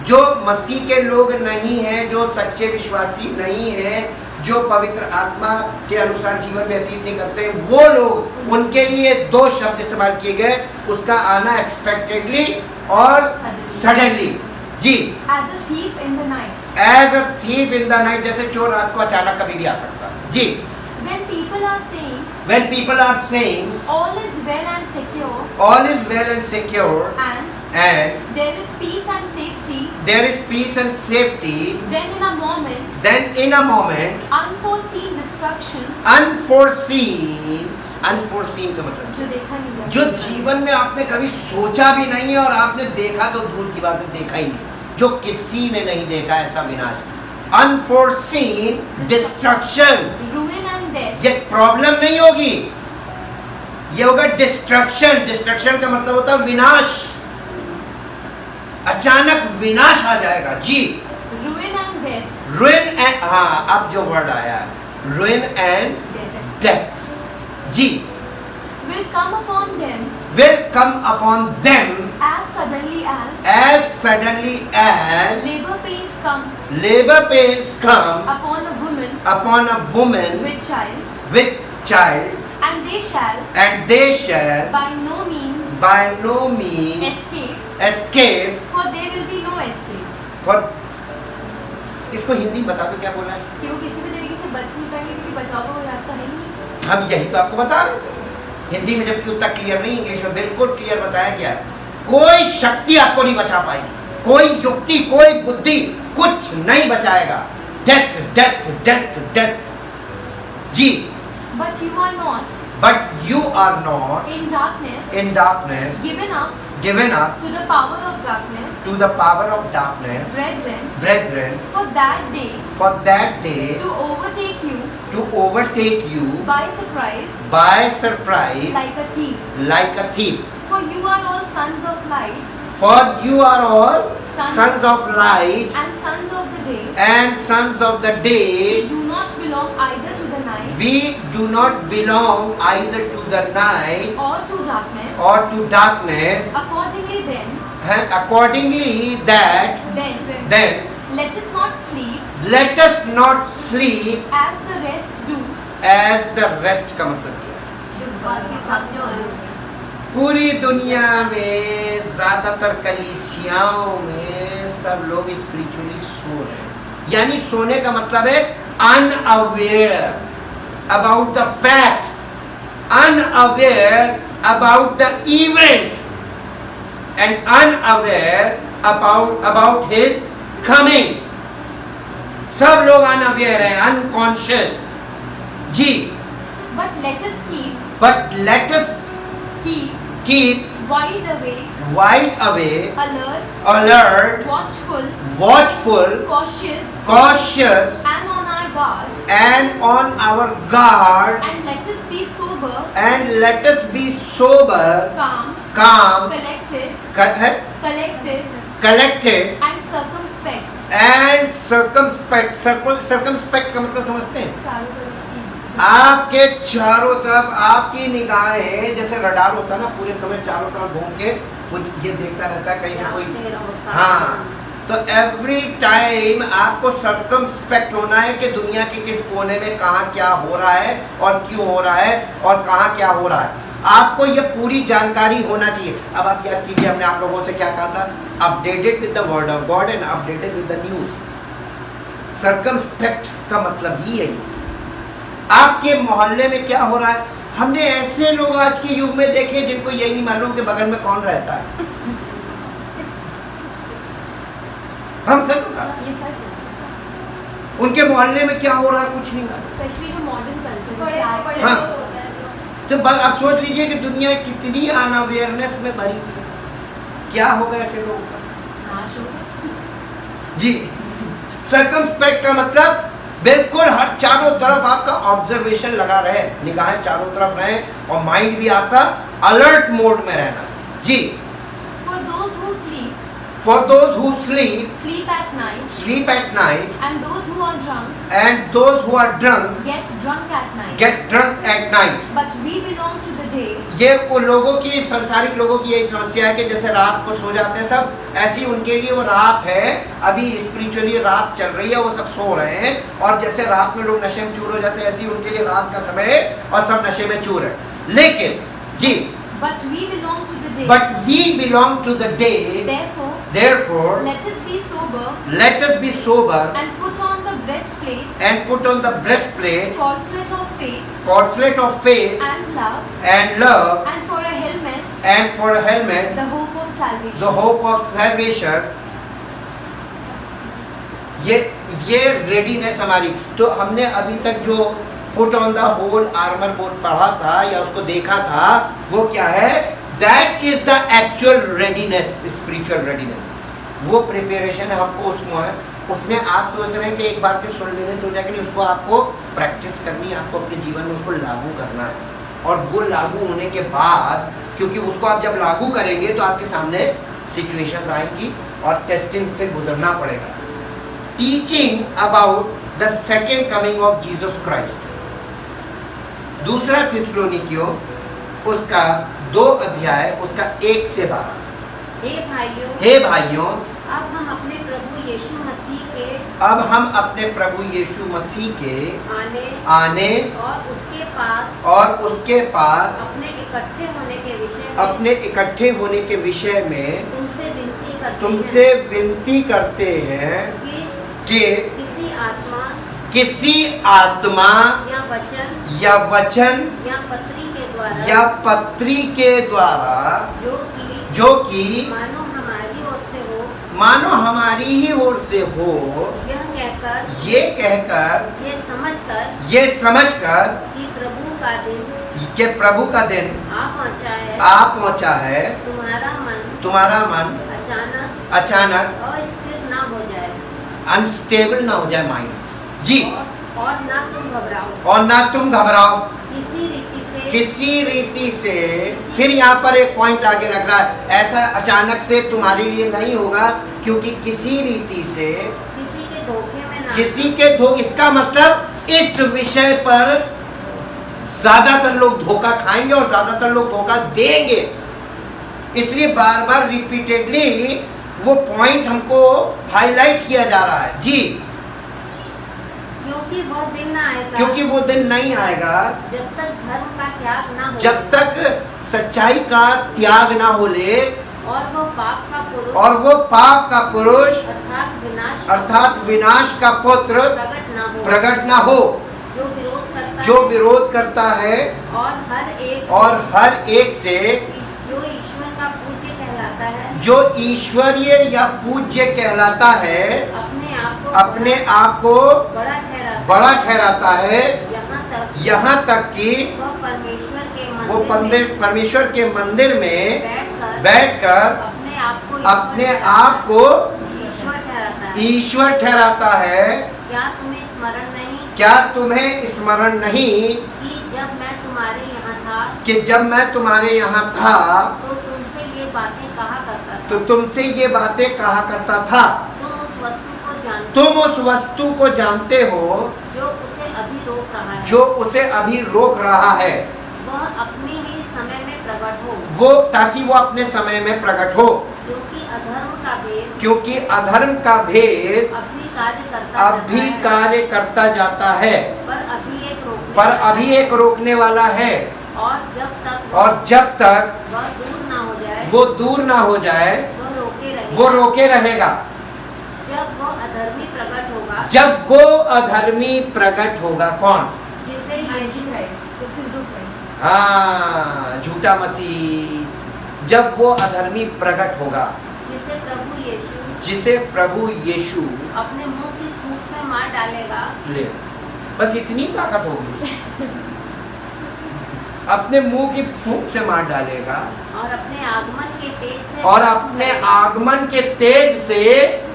जो मसीह के लोग नहीं हैं, जो सच्चे विश्वासी नहीं हैं, जो पवित्र आत्मा के अनुसार जीवन व्यतीत नहीं करते, वो लोग, उनके लिए दो शब्द इस्तेमाल किए गए, उसका आना एक्सपेक्टेडली और सडनली। जी, As a thief in the night. As a thief in the night, जैसे चोर रात को अचानक कभी भी आ सकता है। जी, When people are saying when people are saying all is well and secure all is well and secure and and there is peace and safety, there is peace and safety, then in a moment unforeseen destruction unforeseen का मतलब जो देखा नहीं जाता, जो जीवन में आपने कभी सोचा भी नहीं है और आपने देखा तो दूर की बात है, देखा ही नहीं, जो किसी ने नहीं देखा ऐसा विनाश, unforeseen destruction. ruin and death, ये प्रॉब्लम नहीं होगी, ये होगा डिस्ट्रक्शन। डिस्ट्रक्शन का मतलब होता है विनाश, अचानक विनाश आ जाएगा। जी, ruin and death, ruin and, हाँ अब जो वर्ड आया है रुइन एंड डेथ, जी, will come upon them will come upon them as suddenly as labor pains come upon a woman with child, and they shall by no means escape, for there will be no escape. इसको हिंदी में बता दो क्या बोला है? कि वो किसी भी तरीके से बच नहीं पाएंगे, क्योंकि बचाव का कोई रास्ता नहीं है। हम यही तो आपको बता रहे थे हिंदी में, जबकि उतना क्लियर नहीं, इंग्लिश में बिल्कुल क्लियर बताया गया है। कोई शक्ति आपको नहीं बचा पाएगी, कोई युक्ति, कोई बुद्धि कुछ नहीं बचाएगा। Death death death death. जी, But you are not in darkness, given up to the power of darkness, brethren, for that day to overtake you by surprise like a thief. For you are all sons of light and sons of the day. We do not belong either to the night or to darkness. Accordingly that then let us not sleep as the rest का मतलब क्या है? पूरी दुनिया में ज्यादातर कलीसियाओं में सब लोग स्पिरिचुअली सो रहे हैं, यानी सोने का मतलब है unaware about the fact, unaware about the event and unaware about his coming. सब लोग अनअवेयर हैं, अनकॉन्शियस। जी, but let us keep wide awake, alert, watchful, cautious, and on our guard, and let us be sober, calm, collected, and circumspect का मतलब समझते हैं? आपके चारों तरफ आपकी निगाहें जैसे रडार होता है ना, पूरे समय चारों तरफ घूम के ये देखता रहता है कहीं से कोई, हाँ, तो एवरी टाइम आपको सर्कमस्पेक्ट होना है कि दुनिया के किस कोने में कहाँ क्या हो रहा है और क्यों हो रहा है और कहाँ क्या हो रहा है, आपको ये पूरी जानकारी होना चाहिए। अब आप याद कीजिए, हमने आप लोगों से क्या कहा था? Updated with the word of God and updated with the news. Circumspect का मतलब ही है ये। आपके मोहल्ले में क्या हो रहा है? हमने ऐसे लोग आज के युग में देखे जिनको यही नहीं मालूम कि बगल में कौन रहता है। हम सब ये सच है। उनके मोहल्ले में क्या हो रहा है कुछ नहीं मालूम। स्पेशली जो मॉडर्न कल्चर हाँ, तो आप सोच लीजिए कि दुनिया कितनी अनअवेयरनेस में भरी हुई है। क्या होगा ऐसे लोगों का? जी, सर्कमस्पेक्ट का मतलब बिल्कुल हर चारों तरफ आपका ऑब्जर्वेशन लगा रहे, निगाहें चारों तरफ रहे और माइंड भी आपका अलर्ट मोड में रहना। जी, for those who sleep sleep at night, and those who are drunk get drunk at night. But we belong to the day. ये वो लोगों की, संसारिक लोगों की यही समस्या है कि जैसे रात को सो जाते हैं सब, ऐसी उनके लिए वो रात है, अभी स्पिरिचुअली रात चल रही है, वो सब सो रहे हैं, और जैसे रात में लोग नशे में चूर हो जाते हैं, ऐसी उनके लिए रात का समय है और सब नशे में चूर है। लेकिन जी, but we belong to the day. But we belong to the day. Therefore, let us be sober and put on the breastplate. Corselet of faith and love. And for a helmet. The hope of salvation. ये readiness हमारी। तो हमने अभी तक जो put on the whole armour board पढ़ा था या उसको देखा था, वो क्या है? That is the actual readiness, spiritual readiness. वो प्रिपरेशन है हमको उसमें आप सोच रहे हैं कि एक बार के सुन लेने से हो जाएगा, नहीं, उसको आपको प्रैक्टिस करनी है, आपको अपने जीवन में उसको लागू करना है। और वो लागू होने के बाद, क्योंकि उसको आप जब लागू करेंगे तो आपके सामने सिचुएशंस आएंगी और टेस्टिंग से गुजरना पड़ेगा। Teaching about the second coming of Jesus Christ. दूसरा थिस्सलुनीकियों उसका 2 अध्याय उसका 1 से 12। हे भाइयों, अब हम अपने प्रभु यीशु मसीह के आने और उसके पास अपने इकट्ठे होने के विषय में तुमसे विनती करते हैं कि किसी आत्मा या वचन या पत्री के द्वारा जो कि मानो हमारी ही ओर से हो, ये कहकर ये समझकर कि प्रभु का दिन आ पहुंचा है, तुम्हारा मन अचानक अनस्टेबल ना हो जाए माइंड। जी, और ना तुम घबराओ किसी रीति से। फिर यहाँ पर एक पॉइंट आगे रख रहा है, ऐसा अचानक से तुम्हारे लिए नहीं होगा, क्योंकि किसी रीति से किसी के धोखे। इसका मतलब इस विषय पर ज्यादातर लोग धोखा खाएंगे और ज्यादातर लोग धोखा देंगे। इसलिए बार बार रिपीटेडली वो पॉइंट हमको हाईलाइट किया जा रहा है। जी, क्योंकि वो दिन नहीं आएगा जब तक धर्म का त्याग ना हो, जब तक सच्चाई का त्याग ना हो ले, और वो पाप का पुरुष अर्थात विनाश का पुत्र प्रकट ना हो, जो विरोध करता है और हर एक से जो ईश्वरीय या पूज्य कहलाता है, अपने आप को बड़ा ठहराता है, यहाँ तक कि वो परमेश्वर के मंदिर में बैठकर अपने आप को ईश्वर ठहराता है। क्या तुम्हें स्मरण नहीं कि जब मैं तुम्हारे यहाँ था तो तुमसे ये बातें कहा करता था। तुम उस वस्तु को जानते हो जो उसे अभी रोक रहा है, वह अपने ही समय में प्रकट हो, वो ताकि वो अपने समय में प्रकट हो, क्योंकि अधर्म का भेद अभी कार्य करता जाता है, पर अभी एक रोकने वाला है। और जब तक वो दूर ना हो जाए वो रोके रहेगा। जब वो अधर्मी प्रकट होगा, कौन? हाँ, झूठा मसीह। जब वो अधर्मी प्रकट होगा, जिसे प्रभु यीशु अपने मुंह की फूंक से मार डालेगा। ले, बस इतनी ताकत होगी। अपने मुंह की फूंक से मार डालेगा और अपने आगमन के तेज से और अपने आगमन के तेज से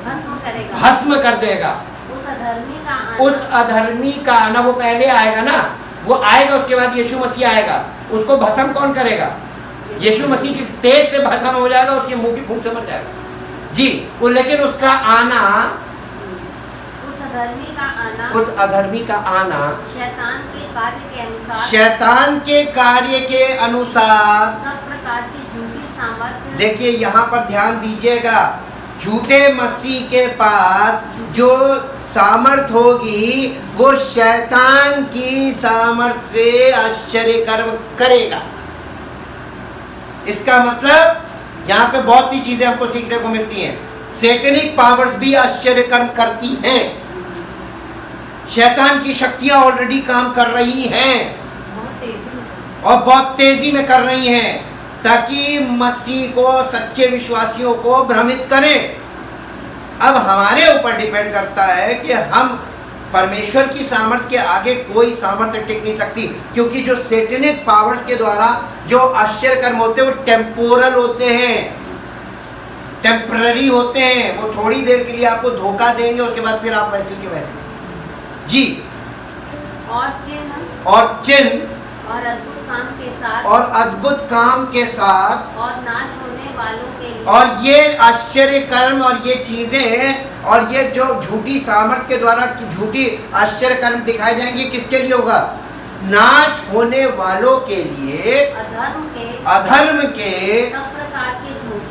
भस्म करेगा। भस्म कर देगा। उस अधर्मी का आना, उस अधर्मी का आना, वो पहले आएगा ना, वो आएगा, उसके बाद यीशु मसीह आएगा। उसको भस्म कौन करेगा? यीशु मसीह की तेज से भस्म हो जाएगा, उसके मुंह की फूंक से मर जाएगा जी। वो लेकिन उसका आना, उस अधर्मी का आना, उस अधर्मी का आना शैतान के कार्य के अनुसार, शैतान के कार्य के अनुसार, सब प्रकार की झूठी सामर्थ्य। देखिए यहाँ पर ध्यान दीजिएगा, झूठे मसीह के पास जो सामर्थ होगी वो शैतान की सामर्थ से आश्चर्य कर्म करेगा। इसका मतलब यहाँ पे बहुत सी चीजें हमको सीखने को मिलती हैं। सैटेनिक पावर्स भी आश्चर्य कर्म करती हैं। शैतान की शक्तियां ऑलरेडी काम कर रही हैं और बहुत तेजी में कर रही हैं, ताकि मसीह को, सच्चे विश्वासियों को भ्रमित करें। अब हमारे ऊपर डिपेंड करता है कि हम, परमेश्वर की सामर्थ्य के आगे कोई सामर्थ्य टिक नहीं सकती, क्योंकि जो सैटेनिक पावर्स के द्वारा जो आश्चर्य कर्म होते हैं वो टेम्पोरल होते हैं, टेम्पररी होते हैं। वो थोड़ी देर के लिए आपको धोखा देंगे, उसके बाद फिर आप वैसे के वैसे जी। और चिन्ह और अद्भुत काम के साथ, और अद्भुत काम के साथ, और नाश होने वालों के लिए, और ये आश्चर्य कर्म और ये चीजें और ये जो झूठी सामर्थ के द्वारा झूठी आश्चर्य कर्म दिखाए जाएंगे, किसके लिए होगा? नाश होने वालों के लिए, अधर्म के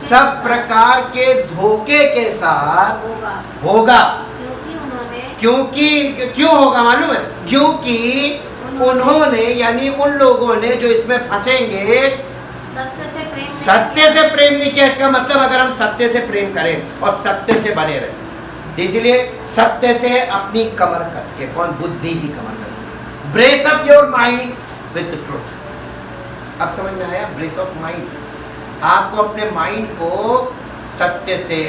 सब प्रकार के धोखे के साथ होगा। क्यों होगा मालूम है? क्योंकि उन्होंने, यानी उन लोगों ने जो इसमें फंसेंगे, सत्य से प्रेम नहीं किया। इसका मतलब अगर हम सत्य से प्रेम करें और सत्य से बने रहें, इसलिए सत्य से अपनी कमर कस के, कौन? बुद्धि की कमर कस के, brace up your mind with truth. अब समझ में आया? ब्रेस अप माइंड, आपको अपने माइंड को सत्य से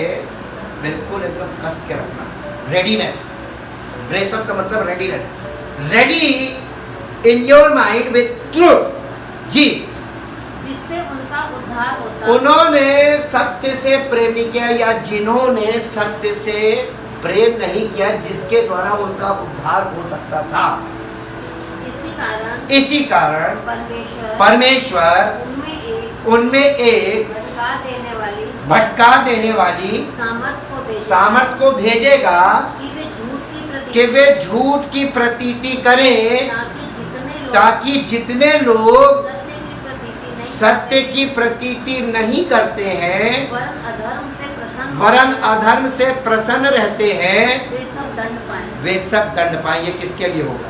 बिल्कुल एकदम कस के रखना। रेडीनेस, ब्रेस अप का मतलब readiness, ready in your mind with truth जी, जिससे उनका उद्धार होता। उन्होंने सत्य से प्रेम नहीं किया, या जिन्होंने सत्य से प्रेम नहीं किया, जिसके द्वारा उनका उद्धार हो सकता था। इसी कारण परमेश्वर उनमें एक भटका देने वाली सामर्थ को भेजेगा कि वे झूठ की प्रतीति करें, ताकि जितने लोग सत्य की प्रतीति नहीं करते हैं, वरन अधर्म से प्रसन्न रहते हैं, वे सब दंड पाएं। ये किसके लिए होगा?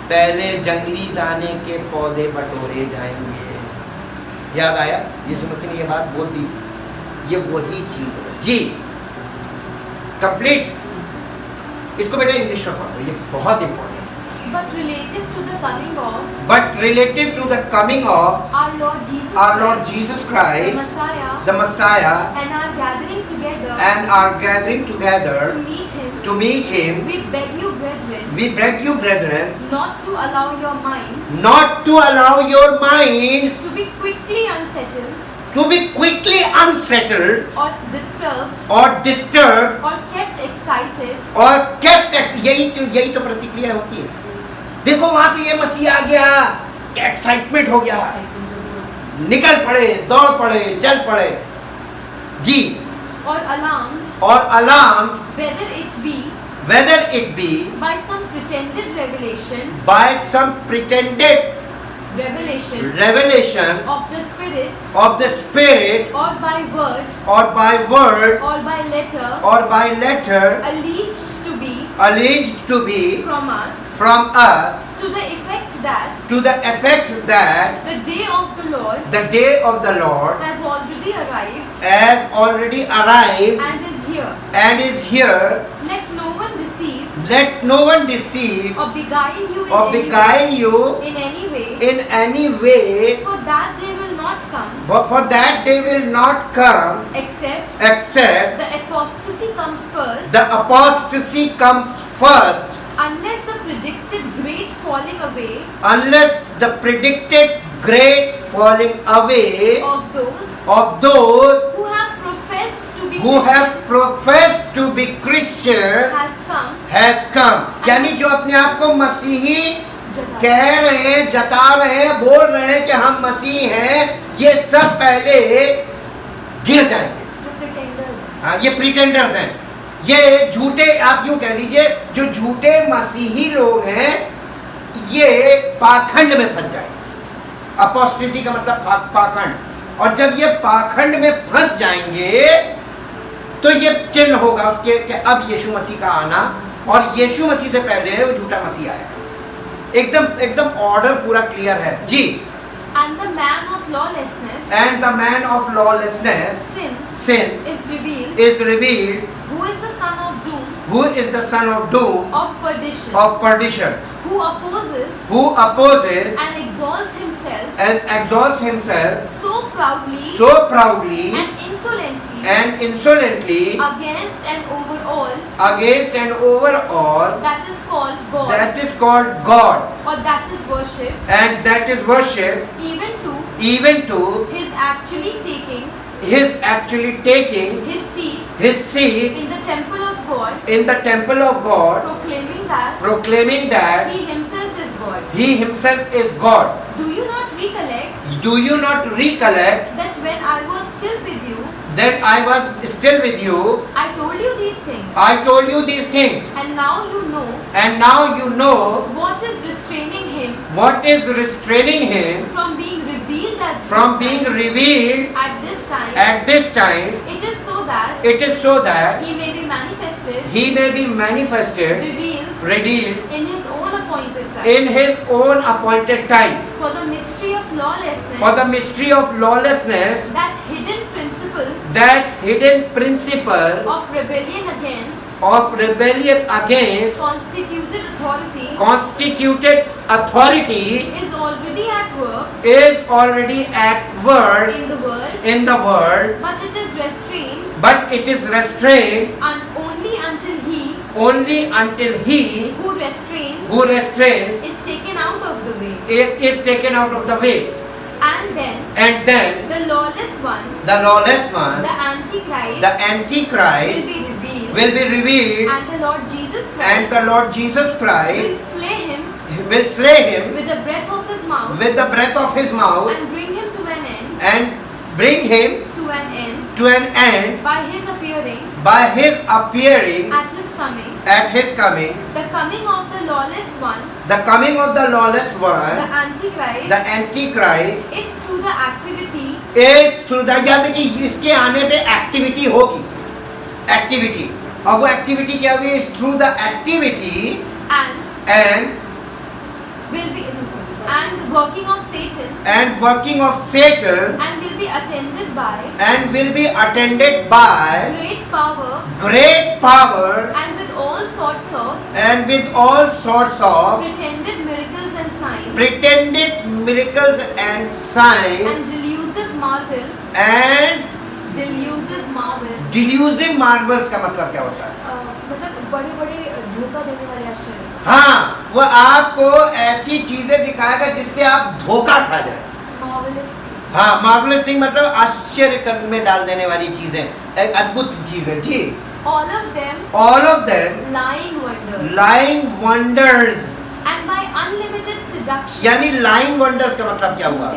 पहले जंगली दाने के पौधे बटोरे जाएंगे। याद आया? यीशु मसीह ने ये बात बोल दी थी। ये वही चीज है जी। कंप्लीट। इसको बेटा इंग्लिश में पढ़ो, ये बहुत important. But relative to the coming of our Lord Jesus Christ, the Messiah, and our gathering together to meet him, we beg you brethren, not to allow your minds to be quickly unsettled, or disturbed, or kept excited, यही तो प्रतिक्रिया होती है। देखो वहां पे ये मसीह आ गया, एक्साइटमेंट हो गया, निकल पड़े, दौड़ पड़े, चल पड़े जी। or alarmed, whether it be by some pretended revelation, revelation of the Spirit, or by word, or by letter, alleged to be from us, to the effect that the day of the Lord has already arrived and is here. Let no one deceive or beguile you in any way, for that day will not come, but for that day will not come except the apostasy comes first, unless the predicted great falling away the predicted great falling away of those who have professed to be who have Christians professed to be Christian has come. यानी जो अपने आप को मसीही कह रहे हैं, जता रहे हैं, बोल रहे हैं कि हम मसीह हैं, ये सब पहले गिर जाएंगे। हाँ, ये प्रिटेंडर्स हैं, ये झूठे, आप यूं कह लीजिए, जो झूठे मसीही लोग हैं ये पाखंड में फंस जाएंगे। अपोस्टेसी का मतलब पाखंड, और जब ये पाखंड में फंस जाएंगे तो ये चिन्ह होगा उसके कि अब यीशु मसीह का आना, और यीशु मसीह से पहले वो झूठा मसीह आएगा। एकदम ऑर्डर पूरा क्लियर है जी। And the man of lawlessness, And the man of lawlessness, sin is revealed, who is the son of doom, who is the son of doom, of perdition, who opposes opposes and exalts himself so proudly and insolently against and over all that is called God, or that is worshipped, and that is worship, even to his actually taking taking his seat seat in the temple of God, proclaiming that he himself is God. he himself is God. Do you not recollect that when I was still with you, I told you these things, and now you know what is restraining him from being revealed at this time. It is so that he may be manifested, revealed in his own appointed time. For the mystery of lawlessness, that hidden principle of rebellion against constituted authority is already at work in the world, but it is restrained only until he who restrains is taken out of the way. And then the lawless one, the Antichrist, will be revealed, and the Lord Jesus Christ will slay him with the breath of his mouth, and bring him to an end by his appearing at his coming. The coming of the lawless one, The Antichrist is through the activity याद है कि इसके आने पे activity होगी, activity, और वो activity क्या होगी? Is through the activity and working of Satan, and working of Satan, and will be attended by great power and with all sorts of pretended miracles and and signs delusive marvels. delusive marvels का मतलब क्या होता है? मतलब बड़े-बड़े धोखा देने वाले आश्चर्य। हाँ, वो आपको ऐसी चीजें दिखाएगा जिससे आप धोखा खा जाए। हाँ, मार्वलस थिंग मतलब आश्चर्य में डाल देने वाली चीजें, एक अद्भुत चीजें जी। All of them lying wonders, and by unlimited seduction, यानी lying wonders का मतलब क्या हुआ?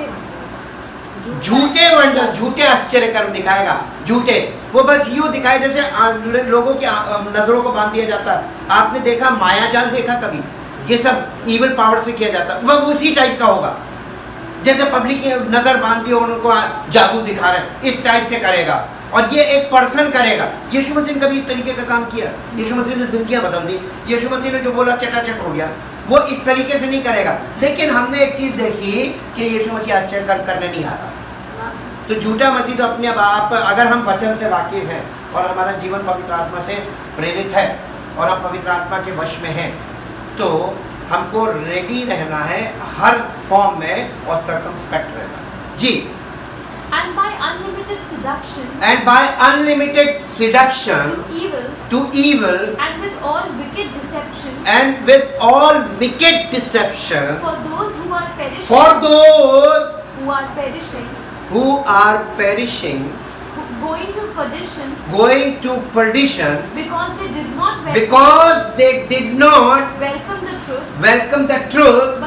झूठे वंडर, झूठे आश्चर्य कर्म दिखाएगा, झूठे। वो बस यूं दिखाए जैसे लोगों की नजरों को बांध दिया जाता है। आपने देखा माया जाल देखा कभी? ये सब इविल पावर से किया जाता है, वह उसी टाइप का होगा। जैसे पब्लिक की नजर बांधती हो, उनको जादू दिखा रहे हैं, इस टाइप से करेगा, और ये एक पर्सन करेगा। यीशु मसीह ने कभी इस तरीके का काम किया? यीशु मसीह ने जिंदगियां बदल दी। यीशु मसीह ने जो बोला चटाचट हो गया। वो इस तरीके से नहीं करेगा। लेकिन हमने एक चीज देखी कि यीशु मसीह आश्चर्य करने नहीं आ रहा। तो झूठा मसीह तो अपने आप, अगर हम वचन से वाकिफ हैं और हमारा जीवन पवित्र आत्मा से प्रेरित है और हम पवित्र आत्मा के वश में हैं, तो हमको रेडी रहना है हर फॉर्म में और सर्कमस्पेक्ट रहना जी। And by unlimited seduction and by unlimited seduction to evil, and with all wicked deception for those who are perishing, for those who are perishing, who are perishing, going to perdition, because they did not welcome the truth,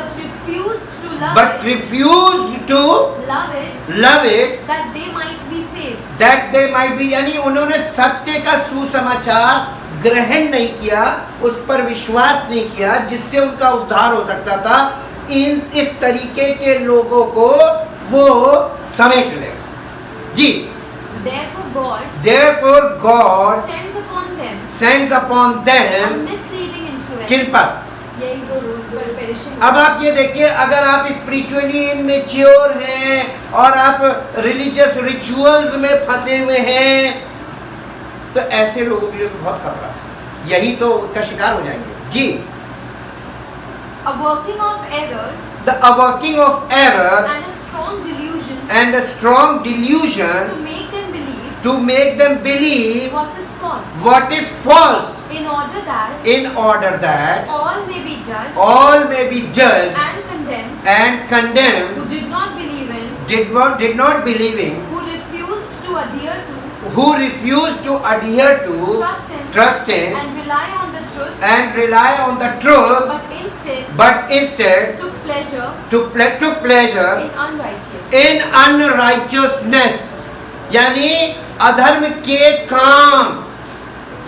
but refused to love it, that they might be saved. यानी उन्होंने सत्य का सुसमाचार ग्रहण नहीं किया, उस पर विश्वास नहीं किया जिससे उनका उद्धार हो सकता था। इस तरीके के लोगों को वो समेट लेगा। जी, Therefore God sends upon them a misleading influence. किन पर? यही वो perishing. अब आप ये देखिए, अगर आप स्पिरिचुअली इनमेच्योर हैं और आप रिलीजियस रिचुअल्स में फंसे हुए हैं, तो ऐसे लोगों के लिए बहुत खतरा है, यही तो उसका शिकार हो जाएंगे। जी, A working of error a working of error and a strong delusion and a strong delusion to make them believe what is false, in order that all may be judged and condemned who did not believe in, who who refused to adhere to, trust in and rely on the truth, but instead took pleasure took pleasure in in unrighteousness, यानी अधर्म के काम,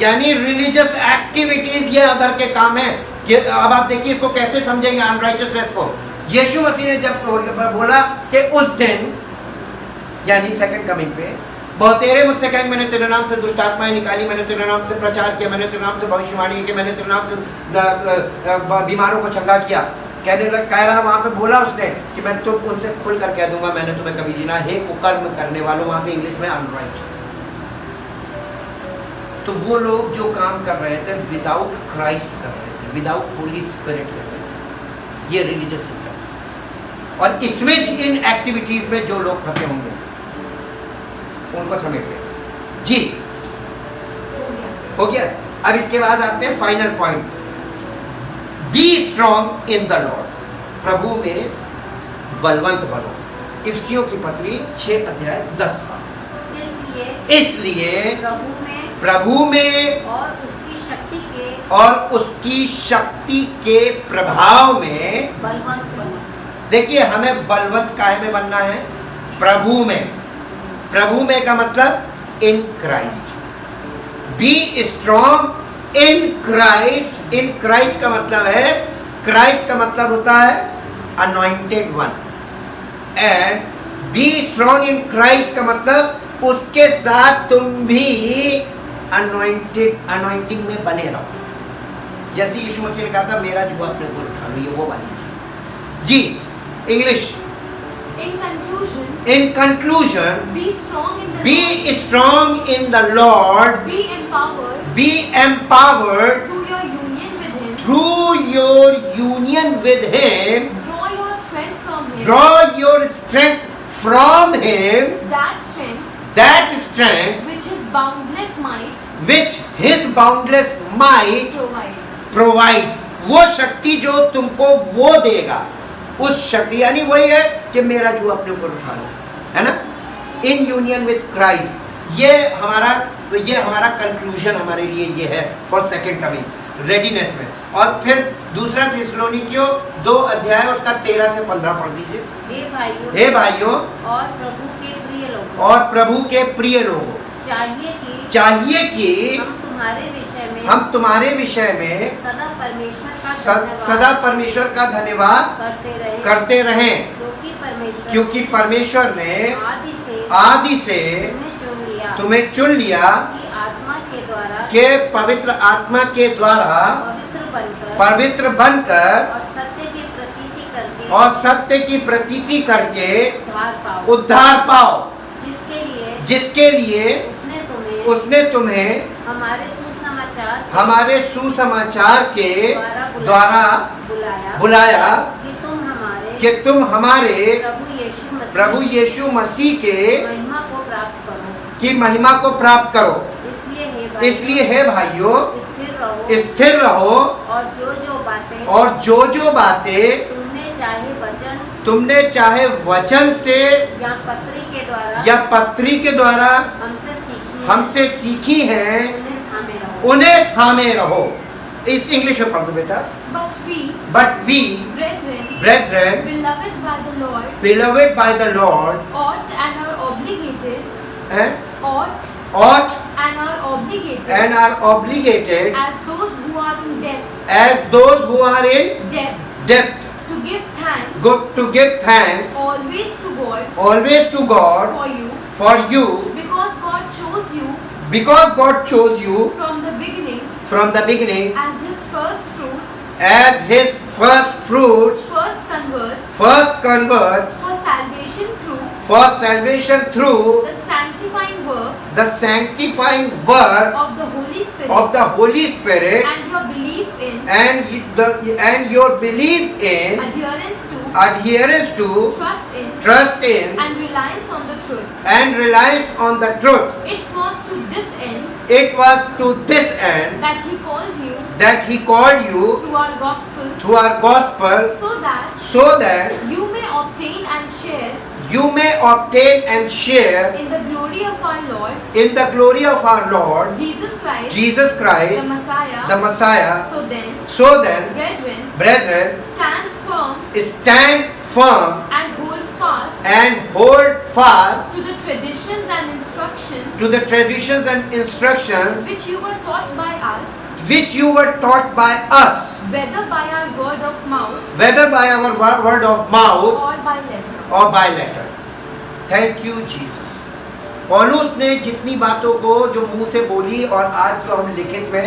यानी religious activities ये अधर्म के काम है। अब आप देखिए इसको कैसे समझेंगे अनराइचियसनेस को। यीशु मसीह ने जब बोला कि उस दिन यानी सेकंड कमिंग पे बहुतेरे मुझसे कहेंगे मैंने तेरे नाम से दुष्ट आत्माएं निकाली, मैंने तेरे नाम से प्रचार किया, मैंने तेरे नाम से भविष्यवाणी की, मैंने तेरे नाम से बीमारों को चंगा किया, कह रहा वहाँ पे बोला उसने कि मैं तो उनसे खुल कर कह दूंगा मैंने तुम्हें कभी जीना, हे कुकर्म करने वालों, वहाँ पे इंग्लिश में अनराइचियस। तो वो लोग जो काम कर रहे थे विदाउट क्राइस्ट कर रहे थे, विदाउट होली स्पिरिट कर रहे थे, ये रिलीजियस सिस्टम। और इसमें इन एक्टिविटीज में जो लोग फंसे होंगे उनको समेट लें। जी, हो गया। अब इसके बाद आते हैं final point, be strong in the lord, प्रभु में बलवंत बनो। इफिसियों की पत्री 6 अध्याय 10 इसलिए प्रभु में और उसकी शक्ति के प्रभाव में बलवंत बनो। देखिए हमें बलवंत काहे में बनना है? प्रभु में। प्रभु में का मतलब in Christ. B strong in Christ. In Christ का मतलब है, क्राइस्ट का मतलब होता है anointed one, and B strong in Christ का मतलब उसके साथ तुम भी अनॉइंटिंग में बने रहो। जैसे यीशु मसीह ने कहा था मेरा जुआ अपने ऊपर उठा लो, ये वो वाली चीज। जी, English. In conclusion, be strong in the Lord, be empowered through your union with Him, draw your strength from Him, that strength which His boundless might provides। वो शक्ति जो तुमको वो देगा, उस शक्ति यानी वही है कि मेरा जो अपने ऊपर उठा लो, है ना, इन यूनियन विद क्राइस्ट। ये हमारा कंक्लूजन हमारे लिए ये है फॉर सेकंड कमिंग, रेडीनेस में। और फिर दूसरा थिस्सलुनीकियों 2 अध्याय उसका 13 से 15 पढ़ दीजिए। हे भाइयों और प्रभु के प्रिय लोगों, चाहिए कि हम तुम्हारे विषय में सदा परमेश्वर का धन्यवाद करते रहें, क्योंकि परमेश्वर ने आदि से तुम्हें चुन लिया के पवित्र आत्मा के द्वारा पवित्र बनकर और सत्य की प्रतीति करके उद्धार पाओ, जिसके लिए उसने तुम्हें हमारे सुसमाचार के द्वारा बुलाया कि तुम हमारे प्रभु यीशु मसीह के महिमा को प्राप्त करो। की महिमा को प्राप्त करो। इसलिए हे भाइयों स्थिर रहो और जो जो बातें तुमने चाहे वचन से या पत्री के द्वारा हमसे सीखी हैं उन्हें थामे रहो। इस इंग्लिश में पढ़ दो बेटा। But we, brethren, beloved by the Lord, ought and are obligated and are obligated as those who are in debt debt to give thanks always to God for you because God chose you from the beginning as his first fruits, first converts for salvation through the sanctifying work of the Holy Spirit and your belief in and your belief in adherence to trust in and reliance on the truth. It was to this end that he called you through our gospel so that you may obtain and share in the glory of our Lord Jesus Christ the Messiah. So then brethren Stand firm and hold fast to the traditions and instructions which you were taught by us, whether by our word of mouth or by letter. Thank you Jesus. पौलुस ने जितनी बातों को जो मुंह से बोली और आज जो हम लिखित में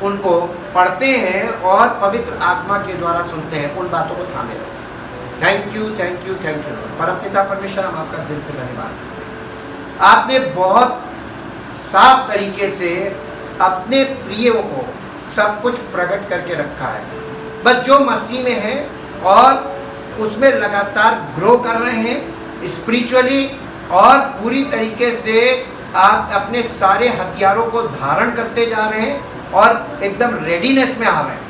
उनको पढ़ते हैं और पवित्र आत्मा के द्वारा सुनते हैं, उन बातों को थामे रहो। थैंक यू परमपिता परमेश्वर, हम आपका दिल से धन्यवाद। आपने बहुत साफ तरीके से अपने प्रियों को सब कुछ प्रकट करके रखा है। बस जो मसीह में है और उसमें लगातार ग्रो कर रहे हैं स्पिरिचुअली और पूरी तरीके से आप अपने सारे हथियारों को धारण करते जा रहे हैं और एकदम रेडीनेस में आ रहे हैं।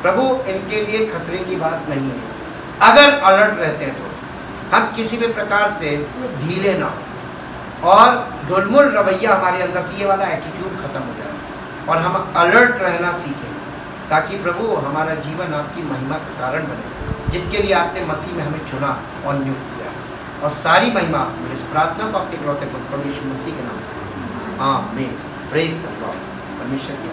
प्रभु, इनके लिए खतरे की बात नहीं है। अगर अलर्ट रहते हैं तो हम किसी भी प्रकार से ढीले ना हो और ढुलमुल रवैया हमारे अंदर से, ये वाला एटीट्यूड खत्म हो जाए और हम अलर्ट रहना सीखें, ताकि प्रभु हमारा जीवन आपकी महिमा का कारण बने, जिसके लिए आपने मसीह में हमें चुना और नियुक्त किया। और सारी महिमा इस प्रार्थना को आपके इकलौते पुत्र प्रभु यीशु मसीह के नाम से आमीन। Praise the Lord. परमेश्वर की